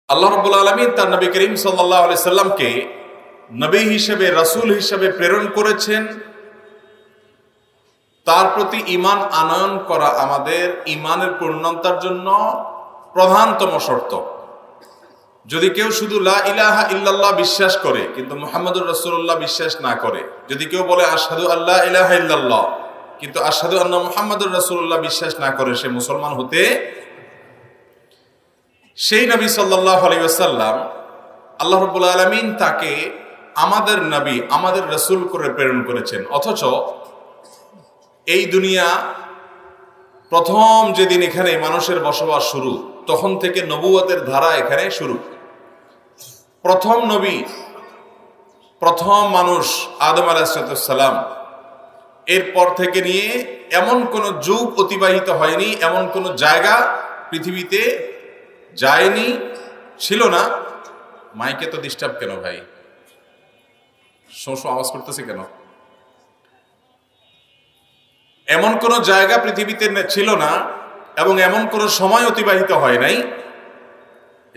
আল্লাহ রাব্বুল আলামিন তার নবী করিম সাল্লাল্লাহু আলাইহি সাল্লামকে নবী হিসেবে, রাসূল হিসেবে প্রেরণ করেছেন। তার প্রতি ঈমান আনয়ন করা আমাদের ঈমানের পূর্ণতার জন্য প্রধানতম শর্ত। যদি কেউ শুধু লা ইলাহা ইল্লাল্লাহ বিশ্বাস করে কিন্তু মুহাম্মদুর রাসূলুল্লাহ বিশ্বাস না করে, যদি কেউ বলে আশহাদু আল্লা ইলাহা ইল্লাল্লাহ কিন্তু আশহাদু আন্না মুহাম্মাদুর রাসূলুল্লাহ বিশ্বাস না করে, সে মুসলমান হতে সেই নবী সাল্লাল্লাহু আলাইহি ওয়াসাল্লাম আল্লাহ রাব্বুল আলামিন তাকে আমাদের নবী, আমাদের রাসূল করে প্রেরণ করেছেন। অথচ এই দুনিয়া প্রথম যেদিন এখানে মানুষের বসবাস শুরু, তখন থেকে নবুয়তের ধারা এখানে শুরু। প্রথম নবী, প্রথম মানুষ আদম আলাইহিস সালাম, এরপর থেকে নিয়ে এমন কোন যুগ অতিবাহিত হয়নি, এমন কোন জায়গা পৃথিবীতে যায়নি, ছিল না। মাইকে তো ডিস্টার্ব কেন ভাই? শো আওয়াজ করতেছে কেন? এমন কোন জায়গা পৃথিবীতে ছিল না এবং এমন কোন সময় অতিবাহিত হয় নাই।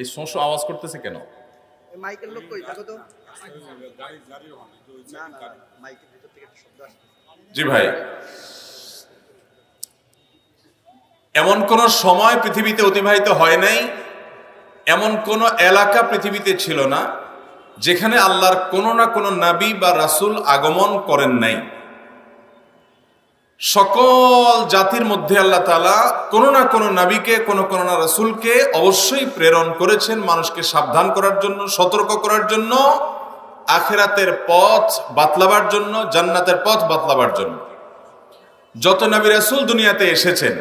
এই শো আওয়াজ করতেছে কেন? মাইকের লোক কই থাকো তো। না না মাইকের ভিতর থেকে একটা শব্দ আসছে। জি ভাই, এমন কোন সময় পৃথিবীতে অতিবাহিত হয় নাই, এমন কোন এলাকা পৃথিবীতে ছিল না যেখানে আল্লাহর কোন না কোন নবী বা রাসূল আগমন করেন নাই। সকল জাতির মধ্যে আল্লাহ তাআলা কোন না কোন নবীকে, কোন না রাসূলকে অবশ্যই প্রেরণ করেছেন মানুষকে সাবধান করার জন্য, সতর্ক করার জন্য, আখিরাতের পথ বাতলাবার জন্য, জান্নাতের পথ বাতলাবার জন্য। যত নবী রাসূল দুনিয়াতে এসেছেন,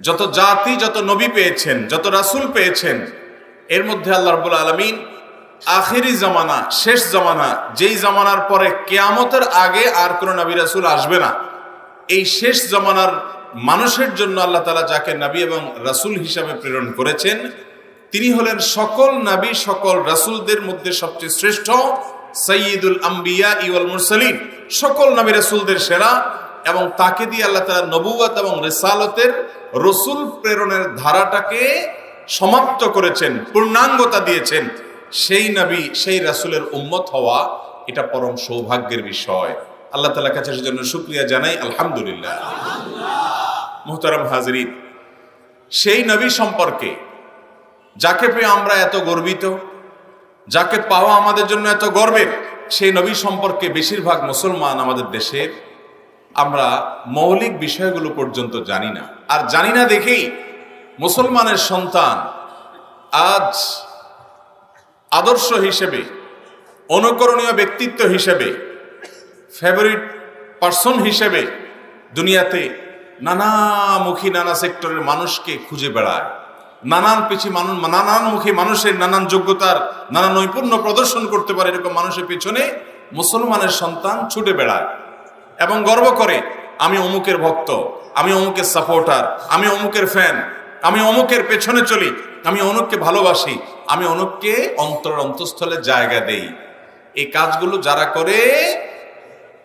যত জাতি যত নবী পেয়েছেন, যত রাসূল পেয়েছেন, এর মধ্যে আল্লাহ রাব্বুল আলামিন আখিরি জামানা, শেষ জামানা, যেই জামানার পরে কিয়ামতের আগে আর কোন নবী রাসূল আসবে না, এই শেষ জামানার মানুষের জন্য আল্লাহ তাআলা যাকে নবী এবং রাসূল হিসাবে প্রেরণ করেছেন, তিনি হলেন সকল নবী, সকল রাসূলদের মধ্যে সবচেয়ে শ্রেষ্ঠ, সাইয়্যিদুল আম্বিয়া ওয়াল মুরসালিন, সকল নবী রাসূলদের সেরা। এবং তাকে দিয়ে আল্লাহ তাআলা নবুয়ত এবং রিসালতের, রাসূল প্রেরণের ধারাটাকে সমাপ্ত করেছেন, পূর্ণাঙ্গতা দিয়েছেন। সেই নবী, সেই রাসূলের উম্মত হওয়া এটা পরম সৌভাগ্যের বিষয়। আল্লাহ তাআলার কাছে সেজন্য শুকরিয়া জানাই, আলহামদুলিল্লাহ। মুহতারাম হাজিরিন, সেই নবী সম্পর্কে যাকে পেয়ে আমরা এত গর্বিত, যাকে পাওয়া আমাদের জন্য এত গর্বের, সেই নবী সম্পর্কে বেশিরভাগ মুসলমান আমাদের দেশের আমরা মৌলিক বিষয়গুলো পর্যন্ত জানি না। আর জানি না দেখেই মুসলমানের সন্তান আজ আদর্শ হিসেবে, অনুকরণীয় ব্যক্তিত্ব হিসেবে, ফেভারিট পার্সন হিসেবে দুনিয়াতে নানামুখী, নানা সেক্টরের মানুষকে খুঁজে বেড়ায়। নানানমুখী মানুষের নানান যোগ্যতার, নানা নৈপুণ্য প্রদর্শন করতে পারে এরকম মানুষের পিছনে মুসলমানের সন্তান ছুটে বেড়ায় এবং গর্ব করে, আমি অমুকের ভক্ত, আমি অমুকের সাপোর্টার, আমি অমুকের ফ্যান, আমি অমুকের পেছনে চলি, আমি অমুককে ভালোবাসি, আমি অমুককে অন্তঃস্থলে জায়গা দেই। এই কাজগুলো যারা করে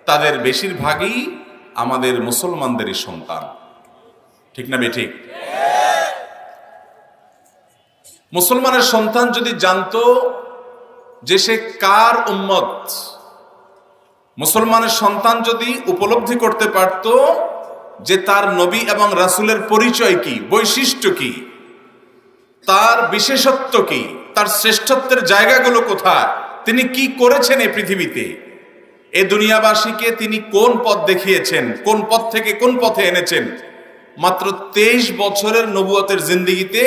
তাদের বেশিরভাগই আমাদের মুসলমানদেরই সন্তান। ঠিক না বেঠিক? মুসলমানের সন্তান যদি জানতো যে সে কার উম্মত, মুসলমানের সন্তান যদি উপলব্ধি করতে পারত যে তার নবী এবং রাসূলের পরিচয় কি, বৈশিষ্ট্য কি, তার বিশেষত্ব কি, তার শ্রেষ্ঠত্বের জায়গাগুলো কোথায়, তিনি কি করেছেন এই পৃথিবীতে, এ দুনিয়াবাসীকে তিনি কোন পথ দেখিয়েছেন, কোন পথ থেকে কোন পথে এনেছেন, মাত্র 23 বছরের নবুয়তের জিন্দেগিতে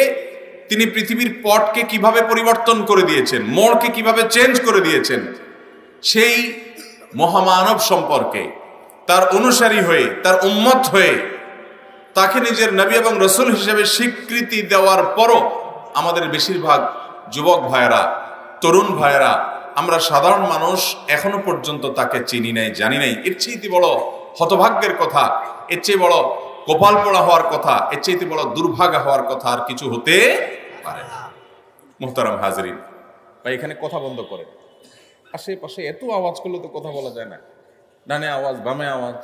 তিনি পৃথিবীর পটকে কিভাবে পরিবর্তন করে দিয়েছেন, মোড়কে কিভাবে চেঞ্জ করে দিয়েছেন, সেই মহামানব সম্পর্কে তার অনুসারী হয়ে, তার উম্মত হয়ে, তাকে নিজের নবী এবং রাসূল হিসেবে স্বীকৃতি দেওয়ার পরও আমাদের বেশিরভাগ যুবক ভাইয়েরা, তরুণ ভাইয়েরা, আমরা সাধারণ মানুষ এখনো পর্যন্ত তাকে চিনি নাই, জানি নাই। এর চেয়ে বড় হতভাগ্যের কথা, এর চেয়ে বড় কপাল পোড়া হওয়ার কথা, এর চেয়ে বড় দুর্ভাগা হওয়ার কথা আর কিছু হতে পারে না। মুহতারাম হাজিরিন, ভাই এখানে কথা বন্ধ করেন। আশেপাশে এত আওয়াজ করলে তো কথা বলা যায় না, ডানে আওয়াজ, বামে আওয়াজ,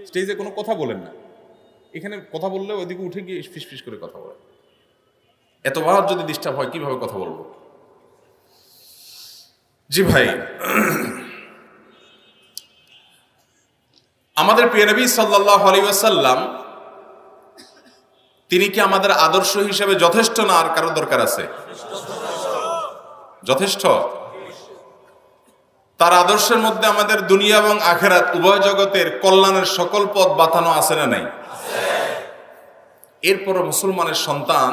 স্টেজে কোনো কথা বলেন না। এখানে কথা বললে ওইদিকে উঠে গিয়ে ফিসফিস করে কথা বলেন। এতবার যদি ডিস্টার্ব হয় কিভাবে কথা বলবো? জি ভাই, আমাদের প্রিয় নবী সাল্লাল্লাহু আলাইহি ওয়াসাল্লাম তিনি কি আমাদের আদর্শ হিসেবে যথেষ্ট না আর কারো দরকার আছে? যথেষ্ট। তার আদর্শের মধ্যে আমাদের দুনিয়া এবং আখিরাত উভয় জগতের কল্যাণের সকল পথ বাতানো আছে না নাই? এরপরও মুসলমানের সন্তান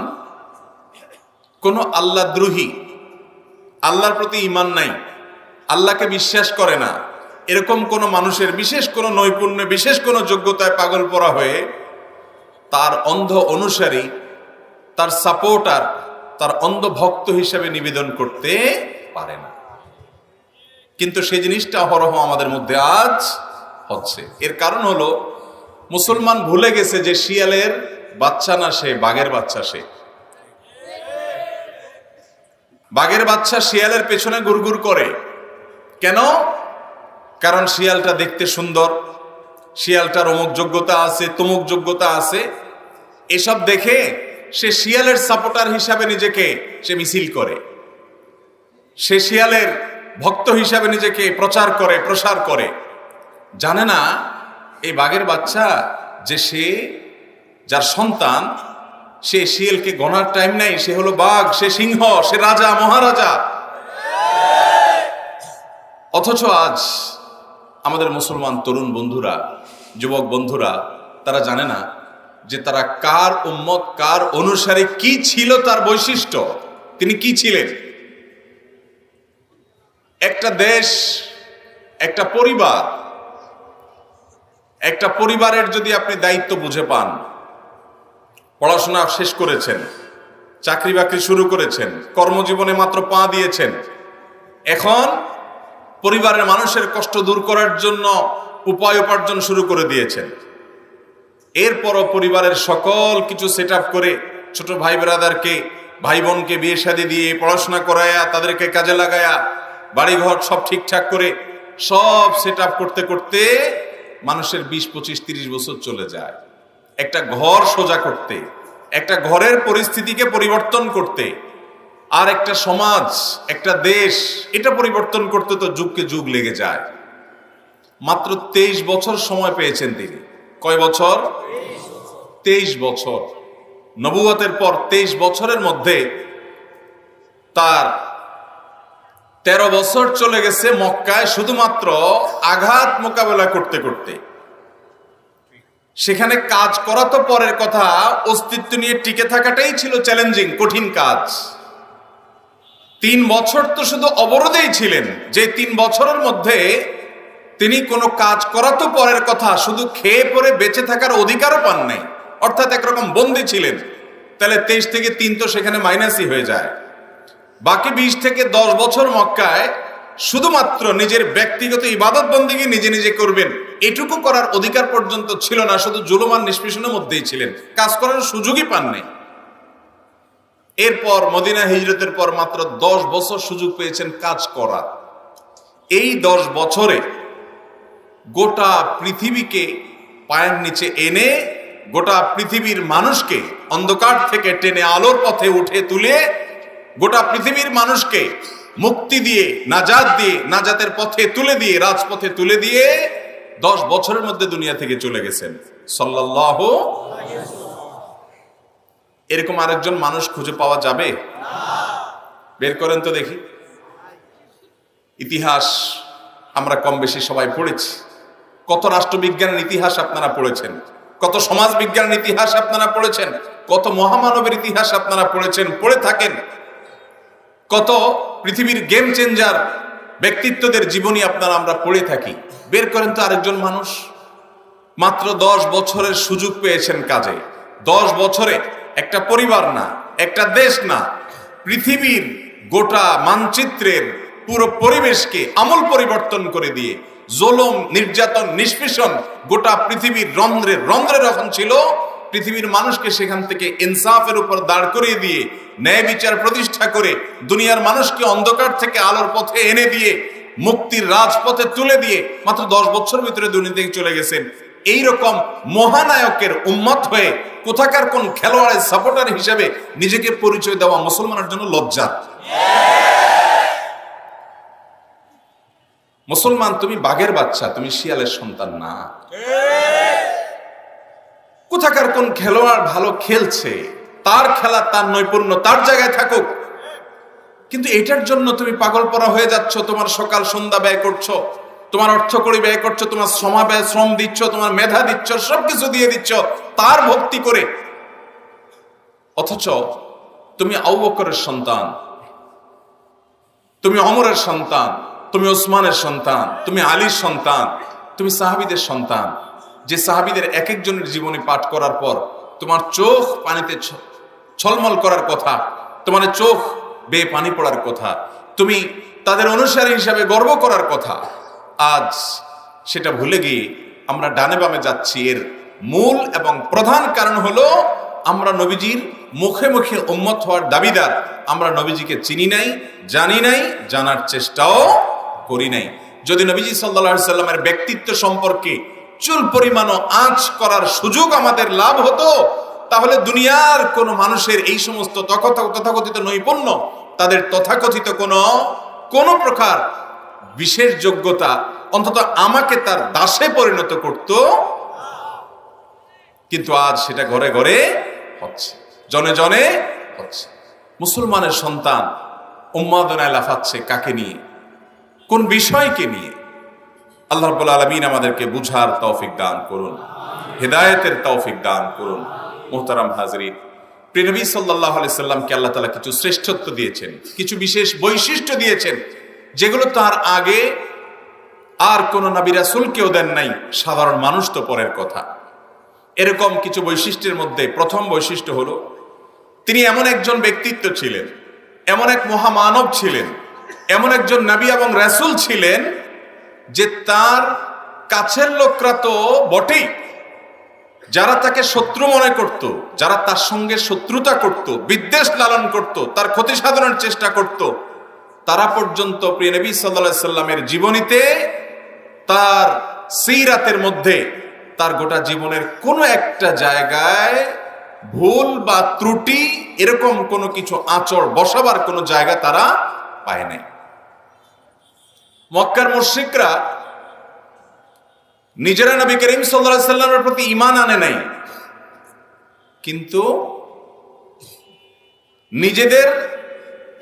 কোন আল্লাহদ্রোহী, আল্লাহর প্রতি ঈমান নাই, আল্লাহকে বিশ্বাস করে না, এরকম কোন মানুষের বিশেষ কোন নৈপুণ্যে, বিশেষ কোন যোগ্যতায় পাগল পড়া হয়ে তার অন্ধ অনুসারী, তার সাপোর্টার, তার অন্ধ ভক্ত হিসেবে নিবেদন করতে পারে না। কিন্তু সেই জিনিসটা অহরহ আমাদের মধ্যে আজ হচ্ছে। এর কারণ হলো মুসলমান ভুলে গেছে যে শিয়ালের বাচ্চা না সে, বাঘের বাচ্চা সে। বাঘের বাচ্চা শিয়ালের পেছনে গুড়গুড় করে কেন? কারণ শিয়ালটা দেখতে সুন্দর, শিয়ালটার অমুক যোগ্যতা আছে, তমুক যোগ্যতা আছে, এসব দেখে সে শিয়ালের সাপোর্টার হিসাবে নিজেকে সে মিছিল করে, সে শিয়ালের ভক্ত হিসাবে নিজেকে প্রচার করে, প্রসার করে। জানে না এই বাঘের বাচ্চা যে সে যার সন্তান, সে শিয়ালকে গণার টাইম নাই, সে হলো বাঘ, সে সিংহ, সে রাজা মহারাজা। অথচ আজ আমাদের মুসলমান তরুণ বন্ধুরা, যুবক বন্ধুরা, তারা জানে না যে তারা কার উম্মত, কার অনুসারী, কি ছিল তার বৈশিষ্ট্য, তিনি কি ছিলেন। একটা দেশ, একটা পরিবার, একটা পরিবারের যদি আপনি দায়িত্ব বুঝে পান, পড়াশোনা শেষ করেছেন, চাকরি বাকরি শুরু করেছেন, কর্মজীবনে মাত্র পা দিয়েছেন, এখন পরিবারের মানুষের কষ্ট দূর করার জন্য উপায় উপার্জন শুরু করে দিয়েছেন। এরপরও পরিবারের সকল কিছু সেট আপ করে, ছোট ভাই ব্রাদারকে, ভাই বোনকে বিয়ে শাদী দিয়ে, পড়াশোনা করায়া, তাদেরকে কাজে লাগায়া, বাড়িঘর সব ঠিকঠাক করে সব সেট আপ করতে করতে মানুষের 20, 25, 30 বছর চলে যায়। একটা ঘর সোজা করতে, একটা ঘরের পরিস্থিতিকে পরিবর্তন করতে, আর একটা সমাজ, একটা দেশ, এটা পরিবর্তন করতে তো যুগকে যুগ লেগে যায়। মাত্র 23 বছর সময় পেয়েছেন তিনি। কয় বছর? 23 বছর। নবুয়তের পর 23 বছরের মধ্যে তার 13 বছর চলে গেছে মক্কায় শুধুমাত্র আঘাত মোকাবেলা করতে করতে। সেখানে কাজ করা তো পরের কথা, অস্তিত্ব নিয়ে টিকে থাকাটাই ছিল চ্যালেঞ্জিং, কঠিন কাজ। 3 বছর তো শুধু অবরোধেই ছিলেন, যে 3 বছরের মধ্যে তিনি কোনো কাজ করা তো পরের কথা, শুধু খেয়ে পরে বেঁচে থাকার অধিকারও পান নাই, অর্থাৎ একরকম বন্দী ছিলেন। তাহলে 23 থেকে 3 তো সেখানে মাইনাসই হয়ে যায়। বাকি 20 থেকে 10 বছর মক্কায় শুধুমাত্র নিজের ব্যক্তিগত ইবাদত বন্দেগী নিজে নিজে করবেন, এটুকু করার অধিকার পর্যন্ত ছিল না, শুধু জুলুমান নিষ্পেষণের মধ্যেই ছিলেন, কাজ করার সুযোগই পান নাই। এরপর মদিনা হিজরতের পর মাত্র 10 বছর সুযোগ পেয়েছেন কাজ করার। এই 10 বছরে গোটা পৃথিবীকে পায়ের নিচে এনে, গোটা পৃথিবীর মানুষকে অন্ধকার থেকে টেনে আলোর পথে উঠে তুলে, গোটা পৃথিবীর মানুষকে মুক্তি দিয়ে, নাজাত দিয়ে, নাজাতের পথে তুলে দিয়ে, রাজপথে তুলে দিয়ে 10 বছরের মধ্যে দুনিয়া থেকে চলে গেছেন সাল্লাল্লাহু। এরকম আরেকজন মানুষ খুঁজে পাওয়া যাবে? বের করেন তো দেখি। ইতিহাস আমরা কম বেশি সবাই পড়েছি। কত রাষ্ট্রবিজ্ঞানের ইতিহাস আপনারা পড়েছেন, কত সমাজ বিজ্ঞানের ইতিহাস আপনারা পড়েছেন, কত মহামানবের ইতিহাস আপনারা পড়েছেন, পড়ে থাকেন। কত পৃথিবীর গেম চেঞ্জার ব্যক্তিত্বদের জীবনী আপনারা আমরা পড়ে থাকি। বের করেন তো আরেকজন মানুষ। মাত্র 10 বছরের সুযোগ পেয়েছেন কাজে। 10 বছরে একটা পরিবার না, একটা দেশ না, পৃথিবীর গোটা মানচিত্রের পুরো পরিবেশকে আমূল পরিবর্তন করে দিয়ে, জুলুম, নির্যাতন, নিষ্পেষণ গোটা পৃথিবীর রন্ধ্রে রন্ধ্রে যখন ছিল, পৃথিবীর মানুষকে সেখান থেকে ইনসাফের উপর দাঁড় করিয়ে দিয়ে, ন্যায় বিচার প্রতিষ্ঠা করে, দুনিয়ার মানুষকে অন্ধকার থেকে আলোর পথে এনে দিয়ে, মুক্তির রাজপথে তুলে দিয়ে মাত্র 10 বছর ভিতরে দুনিয়া থেকে চলে গেছেন। এইরকম মহানায়কের উম্মত হয়ে কোথাকার কোন খেলোয়াড়ের সাপোর্টার হিসেবে নিজেকে পরিচয় দেওয়া মুসলমানের জন্য লজ্জা। মুসলমান, তুমি বাঘের বাচ্চা, তুমি শিয়ালের সন্তান না। কোথাকার কোন খেলোয়াড় ভালো খেলছে, তার খেলা, তার নৈপুণ্য তার জায়গায় থাকুক, কিন্তু এটার জন্য তুমি পাগলপরা হয়ে যাচ্ছ। তোমার সকাল সন্ধ্যা ব্যয় করছো, তোমার অর্থকড়ি ব্যয় করছো, তোমার সমাবেশ শ্রম দিচ্ছ, তোমার মেধা দিচ্ছ, সবকিছু দিয়ে দিচ্ছ তার ভক্তি করে। অথচ তুমি আবু বকরের সন্তান, তুমি ওমরের সন্তান, তুমি ওসমানের সন্তান, তুমি আলীর সন্তান, তুমি সাহাবীদের সন্তান, যে সাহাবীদের এক একজনের জীবনী পাঠ করার পর তোমার চোখ পানিতে ছলমল করার কথা, তোমার চোখ বেয়ে পানি পড়ার কথা, তুমি তাদের অনুসারী হিসাবে গর্ব করার কথা। আজ সেটা ভুলে গিয়ে আমরা ডানে বামে যাচ্ছি। এর মূল এবং প্রধান কারণ হলো আমরা নবীজির মুখে মুখে উম্মত হওয়ার দাবিদার, আমরা নবীজিকে চিনি নাই, জানি নাই, জানার চেষ্টাও করি নাই। যদি নবীজি সাল্লাল্লাহু আলাইহি সাল্লামের ব্যক্তিত্ব সম্পর্কে চুল পরিমাণও আঁচ করার সুযোগ আমাদের লাভ হতো, তাহলে দুনিয়ার কোন মানুষের এই সমস্ত তথাকথিত নৈপুণ্য, তাদের তথাকথিত কোন প্রকার বিশেষ যোগ্যতা অন্তত আমাকে তার দাসে পরিণত করত। কিন্তু আজ সেটা ঘরে ঘরে হচ্ছে, জনে জনে হচ্ছে। মুসলমানের সন্তান উম্মাদনায় লাফাচ্ছে কাকে নিয়ে, কোন বিষয়কে নিয়ে? আল্লাহ রাব্বুল আলামিন আমাদেরকে বুঝার তৌফিক দান করুন, হেদায়েতের তৌফিক দান করুন। মুহতারাম হাজরিন, প্রিয় নবী সাল্লাল্লাহু আলাইহি সাল্লামকে আল্লাহ তাআলা কিছু শ্রেষ্ঠত্ব দিয়েছেন, কিছু বিশেষ বৈশিষ্ট্য দিয়েছেন, যেগুলো তার আগে আর কোন নবী রাসূলকেও দেন নাই। সাধারণ মানুষ তো পরের কথা। এরকম কিছু বৈশিষ্ট্যের মধ্যে প্রথম বৈশিষ্ট্য হলো, তিনি এমন একজন ব্যক্তিত্ব ছিলেন, এমন এক মহামানব ছিলেন, এমন একজন নবী এবং রাসূল ছিলেন যে তার কাছের লোকরা তো বটেই, যারা তাকে শত্রু মনে করত, যারা তার সঙ্গে শত্রুতা করত, বিদ্বেষ লালন করত, তার ক্ষতি সাধনের চেষ্টা করত, তারা পর্যন্ত প্রিয় নবী সাল্লাল্লাহু আলাইহি সাল্লামের জীবনীতে, তার সিরাতের মধ্যে, তার গোটা জীবনের কোনো একটা জায়গায় ভুল বা ত্রুটি এরকম কোনো কিছু আঁচড় বসাবার কোনো জায়গা তারা পায় নাই। মক্কার মুশরিকরা নিজেরা নবী করিম সাল্লাল্লাহু আলাইহি সাল্লামের প্রতি ঈমান আনে নাই, কিন্তু নিজেদের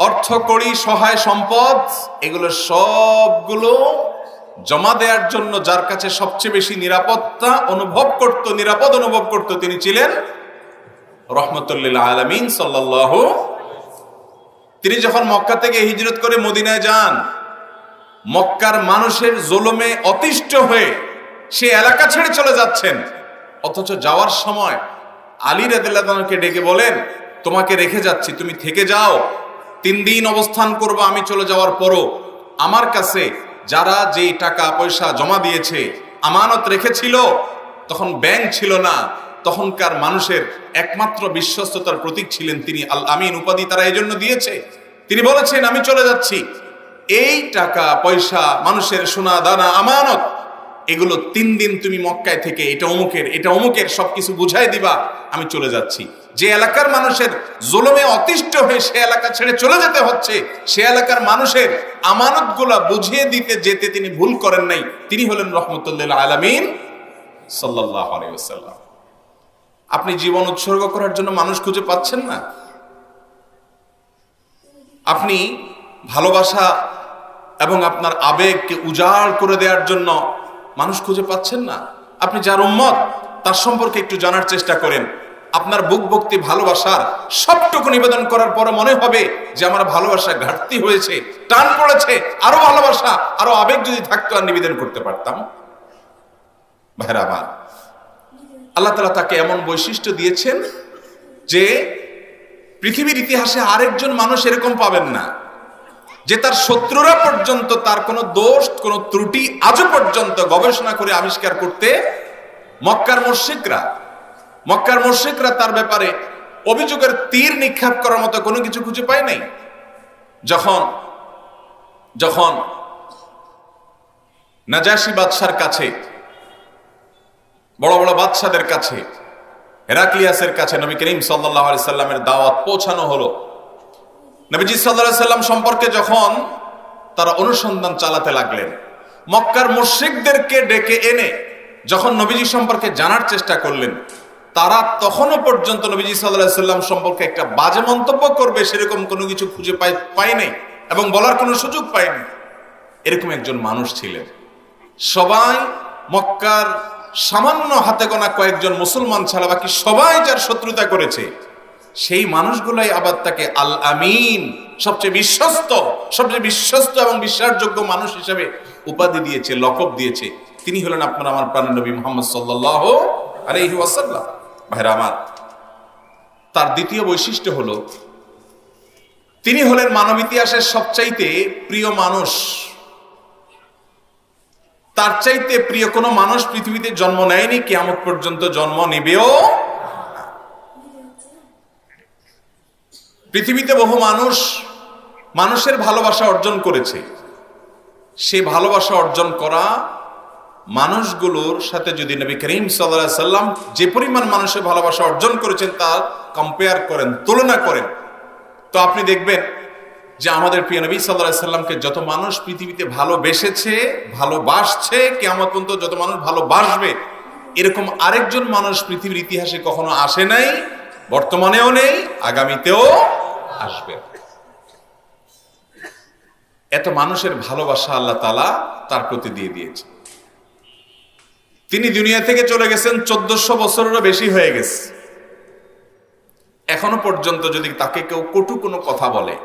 অর্থকড়ি, সহায় সম্পদ, এগুলো সবগুলো জমা দেওয়ার জন্য যার কাছে সবচেয়ে বেশি নিরাপত্তা অনুভব করত, নিরাপদ অনুভব করত, তিনি ছিলেন রাহমাতুল লিল আলামিন সাল্লাল্লাহু। তিনি যখন মক্কা থেকে হিজরত করে মদিনায় যান, মক্কার মানুষের জুলুমে অতিষ্ঠ হয়ে সে এলাকা ছেড়ে চলে যাচ্ছেন, অথচ যাওয়ার সময় আলী রাদিয়াল্লাহু আনহুকে ডেকে বলেন, তোমাকে রেখে যাচ্ছি, তুমি থেকে যাও, 3 দিন অবস্থান করবো, আমি চলে যাওয়ার পরও আমার কাছে যারা যে টাকা পয়সা জমা দিয়েছে, আমানত রেখেছিল, তখন ব্যাংক ছিল না, তখনকার মানুষের একমাত্র বিশ্বস্ততার প্রতীক ছিলেন তিনি। আল আমিন উপাধি তারা এই জন্য দিয়েছে। তিনি বলেছেন, আমি চলে যাচ্ছি, এই টাকা পয়সা, মানুষের সোনা দানা আমানত, এগুলো 3 দিন তুমি মক্কায় থেকে এটা অমুকের সবকিছু বুঝাই দিবা, আমি চলে যাচ্ছি। যে এলাকার মানুষের জুলুমে অতিষ্ঠ হয়ে সে এলাকা ছেড়ে চলে যেতে হচ্ছে, সে এলাকার মানুষের আমানতগুলা বুঝিয়ে দিতে যেতে তিনি ভুল করেন নাই। তিনি হলেন রাহমাতুল লিল আলামিন সাল্লাল্লাহু আলাইহি ওয়াসাল্লাম। আপনি জীবন উৎসর্গ করার জন্য মানুষ খুঁজে পাচ্ছেন না, আপনি ভালোবাসা এবং আপনার আবেগকে উজাড় করে দেওয়ার জন্য মানুষ খুঁজে পাচ্ছেন না। আপনি যার উম্মত তার সম্পর্কে একটু জানার চেষ্টা করেন। আপনার বুক ভক্তি ভালোবাসার সবটুকু নিবেদন করার পরে মনে হবে যে আমার ভালোবাসা ঘাটতি হয়েছে, টান পড়েছে, আরো ভালোবাসা, আরো আবেগ যদি থাকতো আর নিবেদন করতে পারতাম। ভাইরা আমার, আল্লাহ তাআলা তাকে এমন বৈশিষ্ট্য দিয়েছেন যে পৃথিবীর ইতিহাসে আরেকজন মানুষ এরকম পাবেন না, যে তার শত্রুরা পর্যন্ত তার কোনো দোষ, কোনো ত্রুটি আজও পর্যন্ত গবেষণা করে আবিষ্কার করতে, মক্কার মুশরিকরা তার ব্যাপারে অভিযোগের তীর নিক্ষেপ করার মতো কোনো কিছু খুঁজে পায় নাই। যখন নাজাশী বাদশার কাছে, বড় বড় বাদশাদের কাছে হেরাক্লিয়াসের কাছে নবী করিম সাল্লাল্লাহু আলাইহি সাল্লামের দাওয়াত পৌঁছানো হলো। নবীজি সাল্লাল্লাহু আলাইহি সাল্লাম সম্পর্কে যখন তারা অনুসন্ধান চালাতে লাগলেন, মক্কার মুশরিকদেরকে ডেকে এনে যখন নবীজি সম্পর্কে জানার চেষ্টা করলেন, তারা তখনও পর্যন্ত নবীজি সাল্লাল্লাহু আলাইহি সাল্লাম সম্পর্কে একটা বাজে মন্তব্য করবে সেরকম কোনো কিছু খুঁজে পায় নাই এবং বলার কোনো সুযোগ পায়নি। এরকম একজন মানুষ ছিলেন। সবাই মক্কার সামান্য হাতে গোনা কয়েকজন মুসলমান ছাড়া বাকি সবাই যার শত্রুতা করেছে, সেই মানুষগুলাই আবার তাকে আল আমিন, সবচেয়ে বিশ্বস্ত এবং বিশ্বাসযোগ্য মানুষ হিসেবে উপাধি দিয়েছে, লকব দিয়েছে। তিনি হলেন আপনার আমার প্রাণের নবী মুহাম্মদ সাল্লাল্লাহু আলাইহি ওয়াসাল্লাম। ভাইরা আমার, তার দ্বিতীয় বৈশিষ্ট্য হলো তিনি হলেন মানব ইতিহাসের সবচাইতে প্রিয় মানুষ। তার চাইতে প্রিয় কোনো মানুষ পৃথিবীতে জন্ম নেয়নি, কিয়ামত পর্যন্ত জন্ম নেবেও। পৃথিবীতে বহু মানুষের ভালোবাসা অর্জন করেছে। সেই ভালোবাসা অর্জন করা মানুষগুলোর সাথে যদি নবী করিম সাল্লাল্লাহু আলাইহি সাল্লাম যে পরিমাণ মানুষের ভালোবাসা অর্জন করেছেন তার কম্পেয়ার করেন, তুলনা করেন, তো আপনি দেখবেন যে আমাদের প্রিয় নবী সাল্লাল্লাহু আলাইহি সাল্লামকে যত মানুষ পৃথিবীতে ভালোবেসেছে, ভালোবাসছে, কিয়ামত পর্যন্ত যত মানুষ ভালোবাসবে, এরকম আরেকজন মানুষ পৃথিবীর ইতিহাসে কখনো আসে নাই, বর্তমানেও নেই, আগামীতেও আসবে। এত মানুষের ভালোবাসা আল্লাহ তাআলা তার প্রতি দিয়ে দিয়েছে। তিনি দুনিয়া থেকে চলে গেছেন 1400 বছরেরও বেশি হয়ে গেছে। এখনো পর্যন্ত যদি তাকে কেউ কটু কোনো কথা বলে,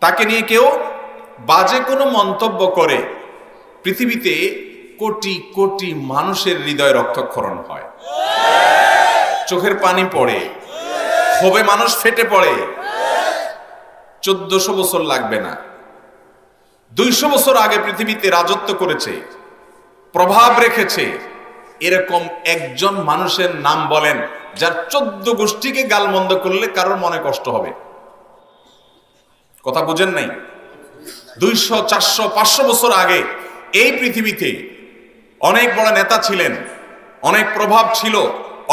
তাকে নিয়ে কেউ বাজে কোনো মন্তব্য করে, পৃথিবীতে কোটি কোটি মানুষের হৃদয় রক্তক্ষরণ হয়, চোখের পানি পড়ে, ক্ষোভে মানুষ ফেটে পড়ে। 1400 বছর লাগবে না, 200 বছর আগে পৃথিবীতে রাজত্ব করেছে, প্রভাব রেখেছে, এরকম একজন মানুষের নাম বলেন যার 14 গোষ্ঠীকে গালমন্দ করলে কারোর মনে কষ্ট হবে। কথা বুঝেন নাই? 200, 400, 500 বছর আগে এই পৃথিবীতে অনেক বড় নেতা ছিলেন, অনেক প্রভাব ছিল,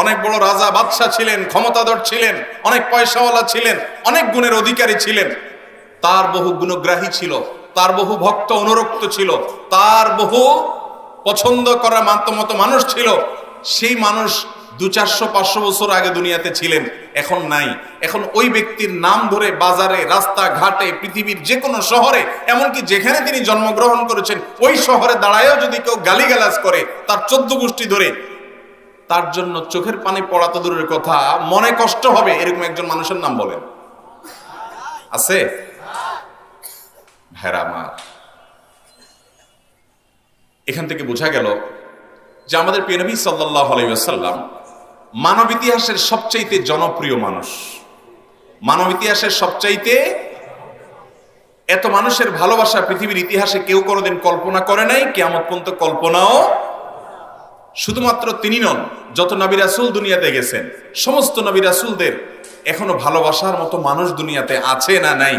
অনেক বড় রাজা বাদশা ছিলেন, ক্ষমতাধর ছিলেন, অনেক পয়সাওয়ালা ছিলেন, অনেক গুণের অধিকারী ছিলেন। তার বহু গুণগ্রাহী ছিল, তার বহু ভক্ত অনুরক্ত ছিল, তার বহু পছন্দ করা মতো মানুষ ছিল। সেই মানুষ 200, 400 বছর আগে দুনিয়াতে ছিলেন, এখন নাই। এখন ওই ব্যক্তির নাম ধরে বাজারে, রাস্তা ঘাটে, পৃথিবীর যে কোনো শহরে, এমনকি যেখানে তিনি জন্মগ্রহণ করেছেন ওই শহরে দাঁড়ায়ও যদি কেউ গালিগালাজ করে তার 14 গোষ্ঠী ধরে, তার জন্য চোখের পানি পড়া তো দূরের কথা, মনে কষ্ট হবে। এরকম একজন মানুষের নাম বলেন, আছে? ভাইরা আমার, এখান থেকে বোঝা গেল যে আমাদের প্রিয় নবী সাল্লাল্লাহু আলাইহি ওয়াসাল্লাম মানব ইতিহাসের সবচাইতে জনপ্রিয় মানুষ। মানব ইতিহাসের সবচাইতে এত মানুষের ভালোবাসা পৃথিবীর ইতিহাসে কেউ কোনোদিন কল্পনা করে নাই, কিয়ামত পর্যন্ত কল্পনাও। শুধুমাত্র তিনি নন, যত নবী রাসূল দুনিয়াতে গেছেন সমস্ত নবী রাসূলদের এখনো ভালোবাসার মতো মানুষ দুনিয়াতে আছে না নাই?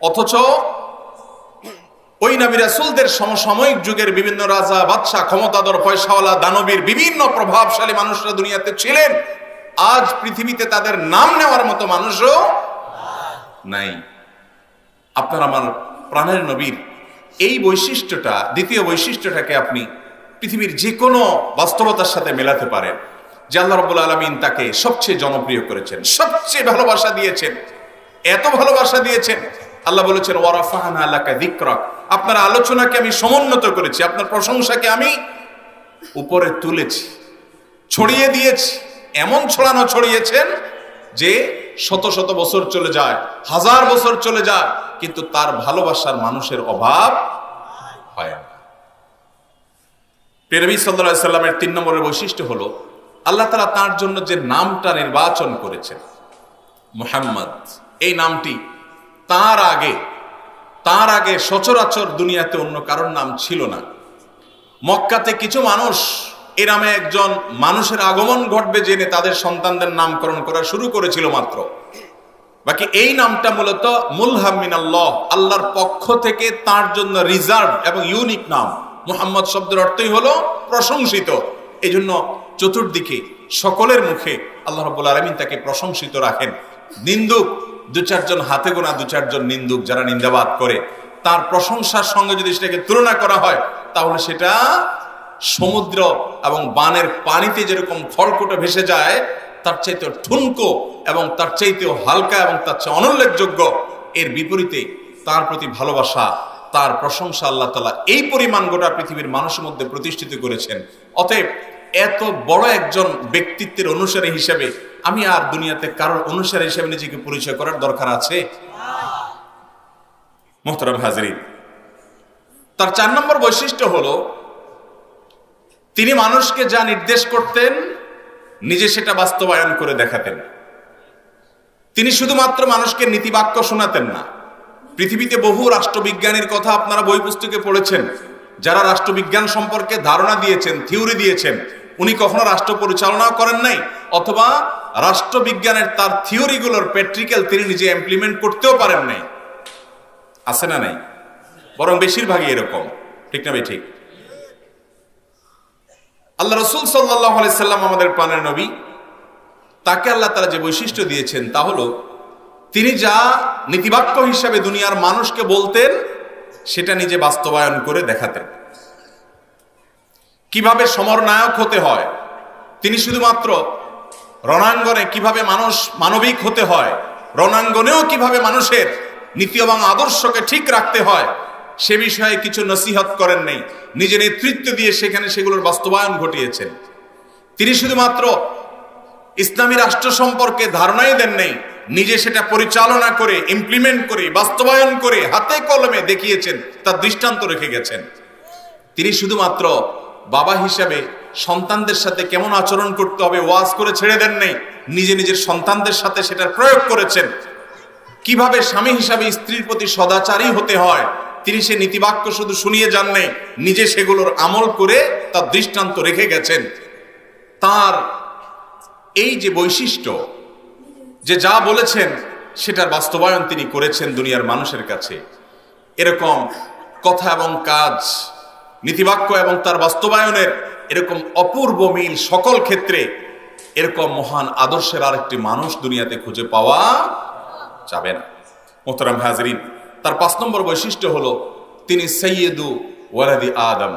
অথচ ওই নবী রাসূলদের সমসাময়িক যুগের বিভিন্ন রাজা, বাদশা, ক্ষমতাধর, পয়সাওয়ালা, দানবীর বিভিন্ন প্রভাবশালী মানুষরা দুনিয়াতে ছিলেন। আজ পৃথিবীতে তাদের নাম নেওয়ার মতো মানুষও নাই। আপনার আমার প্রাণের নবীর এই বৈশিষ্ট্যটা, দ্বিতীয় বৈশিষ্ট্যটাকে আপনি পৃথিবীর যে কোনো বাস্তবতার সাথে মেলাতে পারেন যে আল্লাহ রাব্বুল আলামিন তাকে সবচেয়ে জনপ্রিয় করেছেন, সবচেয়ে ভালোবাসা দিয়েছেন। এত ভালোবাসা দিয়েছেন, আল্লাহ বলেছেন ওয়ারাফা'না লাকা যিকরাক, আপনার আলোচনাকে আমি সমুন্নত করেছি, আপনার প্রশংসাকে আমি উপরে তুলেছি, ছড়িয়ে দিয়েছি। এমন ছড়িয়েছেন যে শত শত বছর চলে যায়, হাজার বছর চলে যায়, কিন্তু তার ভালোবাসার মানুষের অভাব হয় না। নবী সাল্লাল্লাহু আলাইহি সাল্লামের 3 নম্বরের বৈশিষ্ট্য হলো আল্লাহ তাআলা তার জন্য যে নামটা নির্বাচন করেছেন মুহাম্মদ, এই নামটি তার আগে সচরাচর দুনিয়াতে অন্য কারোর নাম ছিল না। মক্কাতে কিছু মানুষ এই নামে একজন মানুষের আগমন ঘটবে জেনে তাদের সন্তানদের নামকরণ করা শুরু করেছিল মাত্র। বাকি এই নামটা মূলত মুলহাম মিনাল্লাহ, আল্লাহর পক্ষ থেকে তার জন্য রিজার্ভ এবং ইউনিক নাম। মুহাম্মদ শব্দের অর্থই হলো প্রশংসিত। এই জন্য চতুর্দিকে সকলের মুখে আল্লাহ রাব্বুল আলামিন তাকে প্রশংসিত রাখেন। নিন্দুক দু চারজন, হাতে গোনা দু চারজন নিন্দুক যারা নিন্দাবাদ করে, তার প্রশংসার সঙ্গে যদি সেটাকে তুলনা করা হয় তাহলে সেটা সমুদ্র এবং বানের পানিতে যেরকম খড়কুটো ভেসে যায় তার চাইতে ঠুনকো এবং তার চাইতেও হালকা এবং তার চেয়ে অনুল্লেখযোগ্য। এর বিপরীতে তার প্রতি ভালোবাসা, তার প্রশংসা আল্লাহ তাআলা এই পরিমাণ গোটা পৃথিবীর মানুষের মধ্যে প্রতিষ্ঠিত করেছেন। অতএব এত বড় একজন ব্যক্তিত্বের অনুসারী হিসেবে আমি আর দুনিয়াতে কারোর অনুসারী হিসেবে নিজেকে পরিচয় করার দরকার আছে? মুহতারাম হাজরিন, তার 4 নম্বর বৈশিষ্ট্য হলো তিনি মানুষকে যা নির্দেশ করতেন নিজে সেটা বাস্তবায়ন করে দেখাতেন। তিনি শুধুমাত্র মানুষকে নীতিবাক্য শোনাতেন না। পৃথিবীতে বহু রাষ্ট্রবিজ্ঞানীর কথা আপনারা বই পুস্তকে পড়েছেন, যারা রাষ্ট্রবিজ্ঞান সম্পর্কে ধারণা দিয়েছেন, থিওরি দিয়েছেন, উনি কখনো রাষ্ট্র পরিচালনাও করেন নাই, অথবা রাষ্ট্রবিজ্ঞানের তার থিওরিগুলোর প্র্যাকটিক্যাল তিনি নিজে ইমপ্লিমেন্ট করতেও পারেন নাই। আছে না নাই? বরং বেশিরভাগই এরকম, ঠিক না ভাই? ঠিক। আল্লাহ রাসূল সাল্লাল্লাহু আলাইহি সাল্লাম আমাদের প্রাণের নবী, তাকে আল্লাহ তাআলা যে বৈশিষ্ট্য দিয়েছেন তা হলো তিনি যা নীতিবাক্য হিসাবে দুনিয়ার মানুষকে বলতেন সেটা নিজে বাস্তবায়ন করে দেখাতেন। কিভাবে সমরনায়ক হতে হয়, তিনি শুধুমাত্র রণাঙ্গনে কিভাবে মানুষ মানবিক হতে হয়, রণাঙ্গনেও কিভাবে মানুষের নীতি এবং আদর্শকে ঠিক রাখতে হয় সে বিষয়ে কিছু নসিহত করেন নাই, নিজে নেতৃত্ব দিয়ে সেখানে সেগুলোর বাস্তবায়ন ঘটিয়েছেন। তিনি শুধুমাত্র ইসলামী রাষ্ট্র সম্পর্কে ধারণাই দেন নাই, নিজে সেটা পরিচালনা করে, ইমপ্লিমেন্ট করে, বাস্তবায়ন করে হাতে কলমে দেখিয়েছেন, তার দৃষ্টান্ত রেখে গেছেন। তিনি শুধুমাত্র বাবা হিসাবে সন্তানদের সাথে কেমন আচরণ করতে হবে ওয়াজ করে ছেড়ে দেন নাই, নিজে নিজের সন্তানদের সাথে সেটার প্রয়োগ করেছেন। কিভাবে স্বামী হিসাবে স্ত্রীর প্রতি সদাচারী হতে হয় তিনি সে নীতিবাক্য শুধু শুনিয়ে যান নাই, নিজে সেগুলোর আমল করে তার দৃষ্টান্ত রেখে গেছেন। তার এই যে বৈশিষ্ট্য, যে যা বলেছেন সেটার বাস্তবায়ন তিনি করেছেন দুনিয়ার মানুষের কাছে, এরকম কথা এবং কাজ, নীতিবাক্য এবং তার বাস্তবায়নের এরকম অপূর্ব মিল সকল ক্ষেত্রে, এরকম মহান আদর্শের আরেকটি মানুষ দুনিয়াতে খুঁজে পাওয়া যাবে না। মুহতারাম হাজরিন, তার 5 নম্বর বৈশিষ্ট্য হলো তিনি সাইয়্যিদু ওয়ালাদি আদম।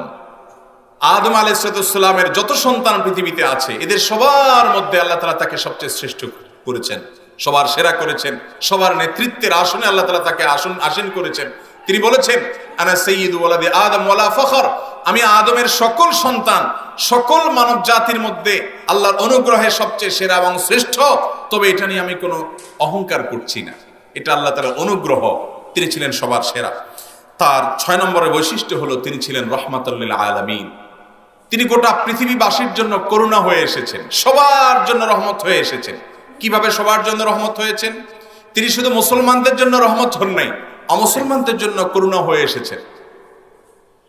আদম আলাইহিস সালামের যত সন্তান পৃথিবীতে আছে এদের সবার মধ্যে আল্লাহ তাআলা তাকে সবচেয়ে শ্রেষ্ঠ করেছেন, সবার সেরা করেছেন, সবার নেতৃত্বের আসনে আল্লাহ তাআলা তাকে আসীন করেছেন। তিনি বলেছেন আনা সাইয়্যিদু ওয়ালাদি আদম ওয়ালা ফখর, আমি আদমের সকল সন্তান, সকল মানব জাতির মধ্যে আল্লাহর অনুগ্রহে সবচেয়ে সেরা এবং শ্রেষ্ঠ, তবে এটা নিয়ে আমি কোনো অহংকার করছি না, এটা আল্লাহ তাআলার অনুগ্রহ, তিনি ছিলেন সবার সেরা। তার 6 নম্বরের বৈশিষ্ট্য হলো তিনি ছিলেন রাহমাতুল লিল আলামিন। তিনি গোটা পৃথিবীবাসীর জন্য করুণা হয়ে এসেছেন, সবার জন্য রহমত হয়ে এসেছেন। কিভাবে সবার জন্য রহমত হয়েছেন? তিনি শুধু মুসলমানদের জন্য রহমত হন নাই, অমুসলমানদের জন্য করুণা হয়ে এসেছেন।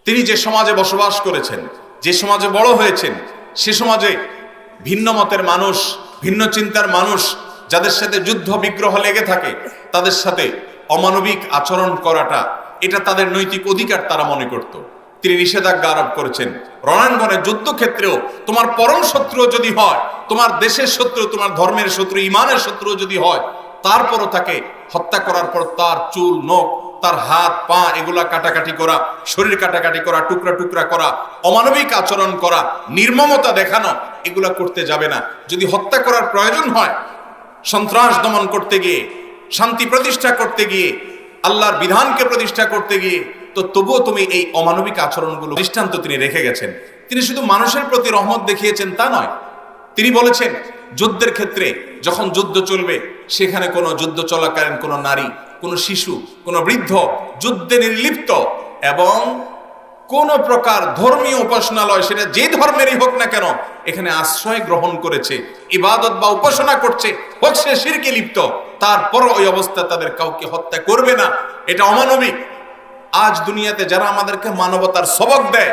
তিনি যে সমাজে বসবাস করেছেন, যে সমাজে বড় হয়েছেন, সে সমাজে ভিন্ন মতের মানুষ, ভিন্ন চিন্তার মানুষ, যাদের সাথে যুদ্ধ বিগ্রহ লেগে থাকে, তাদের সাথে অমানবিক আচরণ করাটা এটা তাদের নৈতিক অধিকার তারা মনে করত। তিনি নিষেধাজ্ঞা আরোপ করেছেন, রণাঙ্গনে যুদ্ধক্ষেত্রেও তোমার পরম শত্রু যদি হয়, তোমার দেশের শত্রু, তোমার ধর্মের শত্রু, ইমানের শত্রু যদি হয়, তারপরও তাকে হত্যা করার পর তার চুল, নখ, তার হাত পা এগুলা কাটাকাটি করা, শরীর কাটাকাটি করা, টুকরা টুকরা করা, অমানবিক আচরণ করা, নির্মমতা দেখানো, এগুলা করতে যাবে না। যদি হত্যা করার প্রয়োজন হয়, সন্ত্রাস দমন করতে গিয়ে, শান্তি প্রতিষ্ঠা করতে গিয়ে, আল্লাহর বিধানকে প্রতিষ্ঠা করতে গিয়ে, তো তবুও তুমি এই অমানবিক আচরণগুলো দৃষ্টান্ত তিনি রেখে গেছেন। তিনি শুধু মানুষের প্রতি রহমত দেখিয়েছেন তা নয়, তিনি বলেছেন যুদ্ধের ক্ষেত্রে যখন যুদ্ধ চলবে সেখানে কোনো যুদ্ধ চলাকালীন কোনো নারী, কোনো শিশু, কোনো বৃদ্ধ যুদ্ধে নির্লিপ্ত এবং কোন প্রকার ধর্মীয় উপাসনালয়, সেটা যে ধর্মেরই হোক না কেন, এখানে আশ্রয় গ্রহণ করেছে, ইবাদত বা উপাসনা করছে, হোক সে শিরকে লিপ্ত, তারপরও ওই অবস্থা তাদের কাউকে হত্যা করবে না, এটা অমানবিক। আজ দুনিয়াতে যারা আমাদেরকে মানবতার সবক দেয়,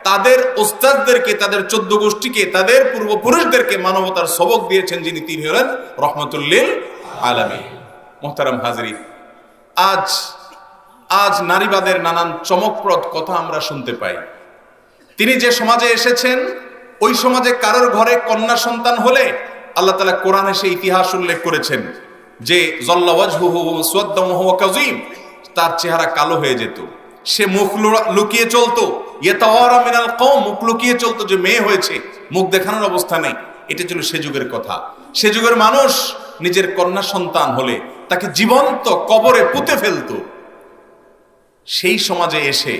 তাদের ওস্তাদদেরকে, তাদের 14 গোষ্ঠীকে, তাদের পূর্বপুরুষদেরকে মানবতার সবক দিয়েছেন যিনি, তিনি হলেন রহমাতুল লিল আলামিন। মুহতারাম হাজরিন, আজ নারীবাদের নানান চমকপ্রদ কথা আমরা শুনতে পাই। তিনি যে সমাজে এসেছেন ওই সমাজে কারোর ঘরে কন্যা সন্তান হলে আল্লাহ তাআলা কোরআনে সেই ইতিহাস উল্লেখ করেছেন যে যাল্লা ওয়াজহুহু মুসওয়াদ্দাম ওয়া হুয়া কাযীম, তার চেহারা কালো হয়ে যেত, সে মুখ লুকিয়ে চলতো, ইয়াতাওয়ারা মিনাল কওম, মুখ লুকিয়ে চলতো যে মেয়ে হয়েছে, মুখ দেখানোর অবস্থা নেই। এটা ছিল সে যুগের কথা। সে যুগের মানুষ নিজের কন্যা সন্তান হলে তাকে জীবন্ত কবরে পুঁতে ফেলতো। সেই সমাজে এসে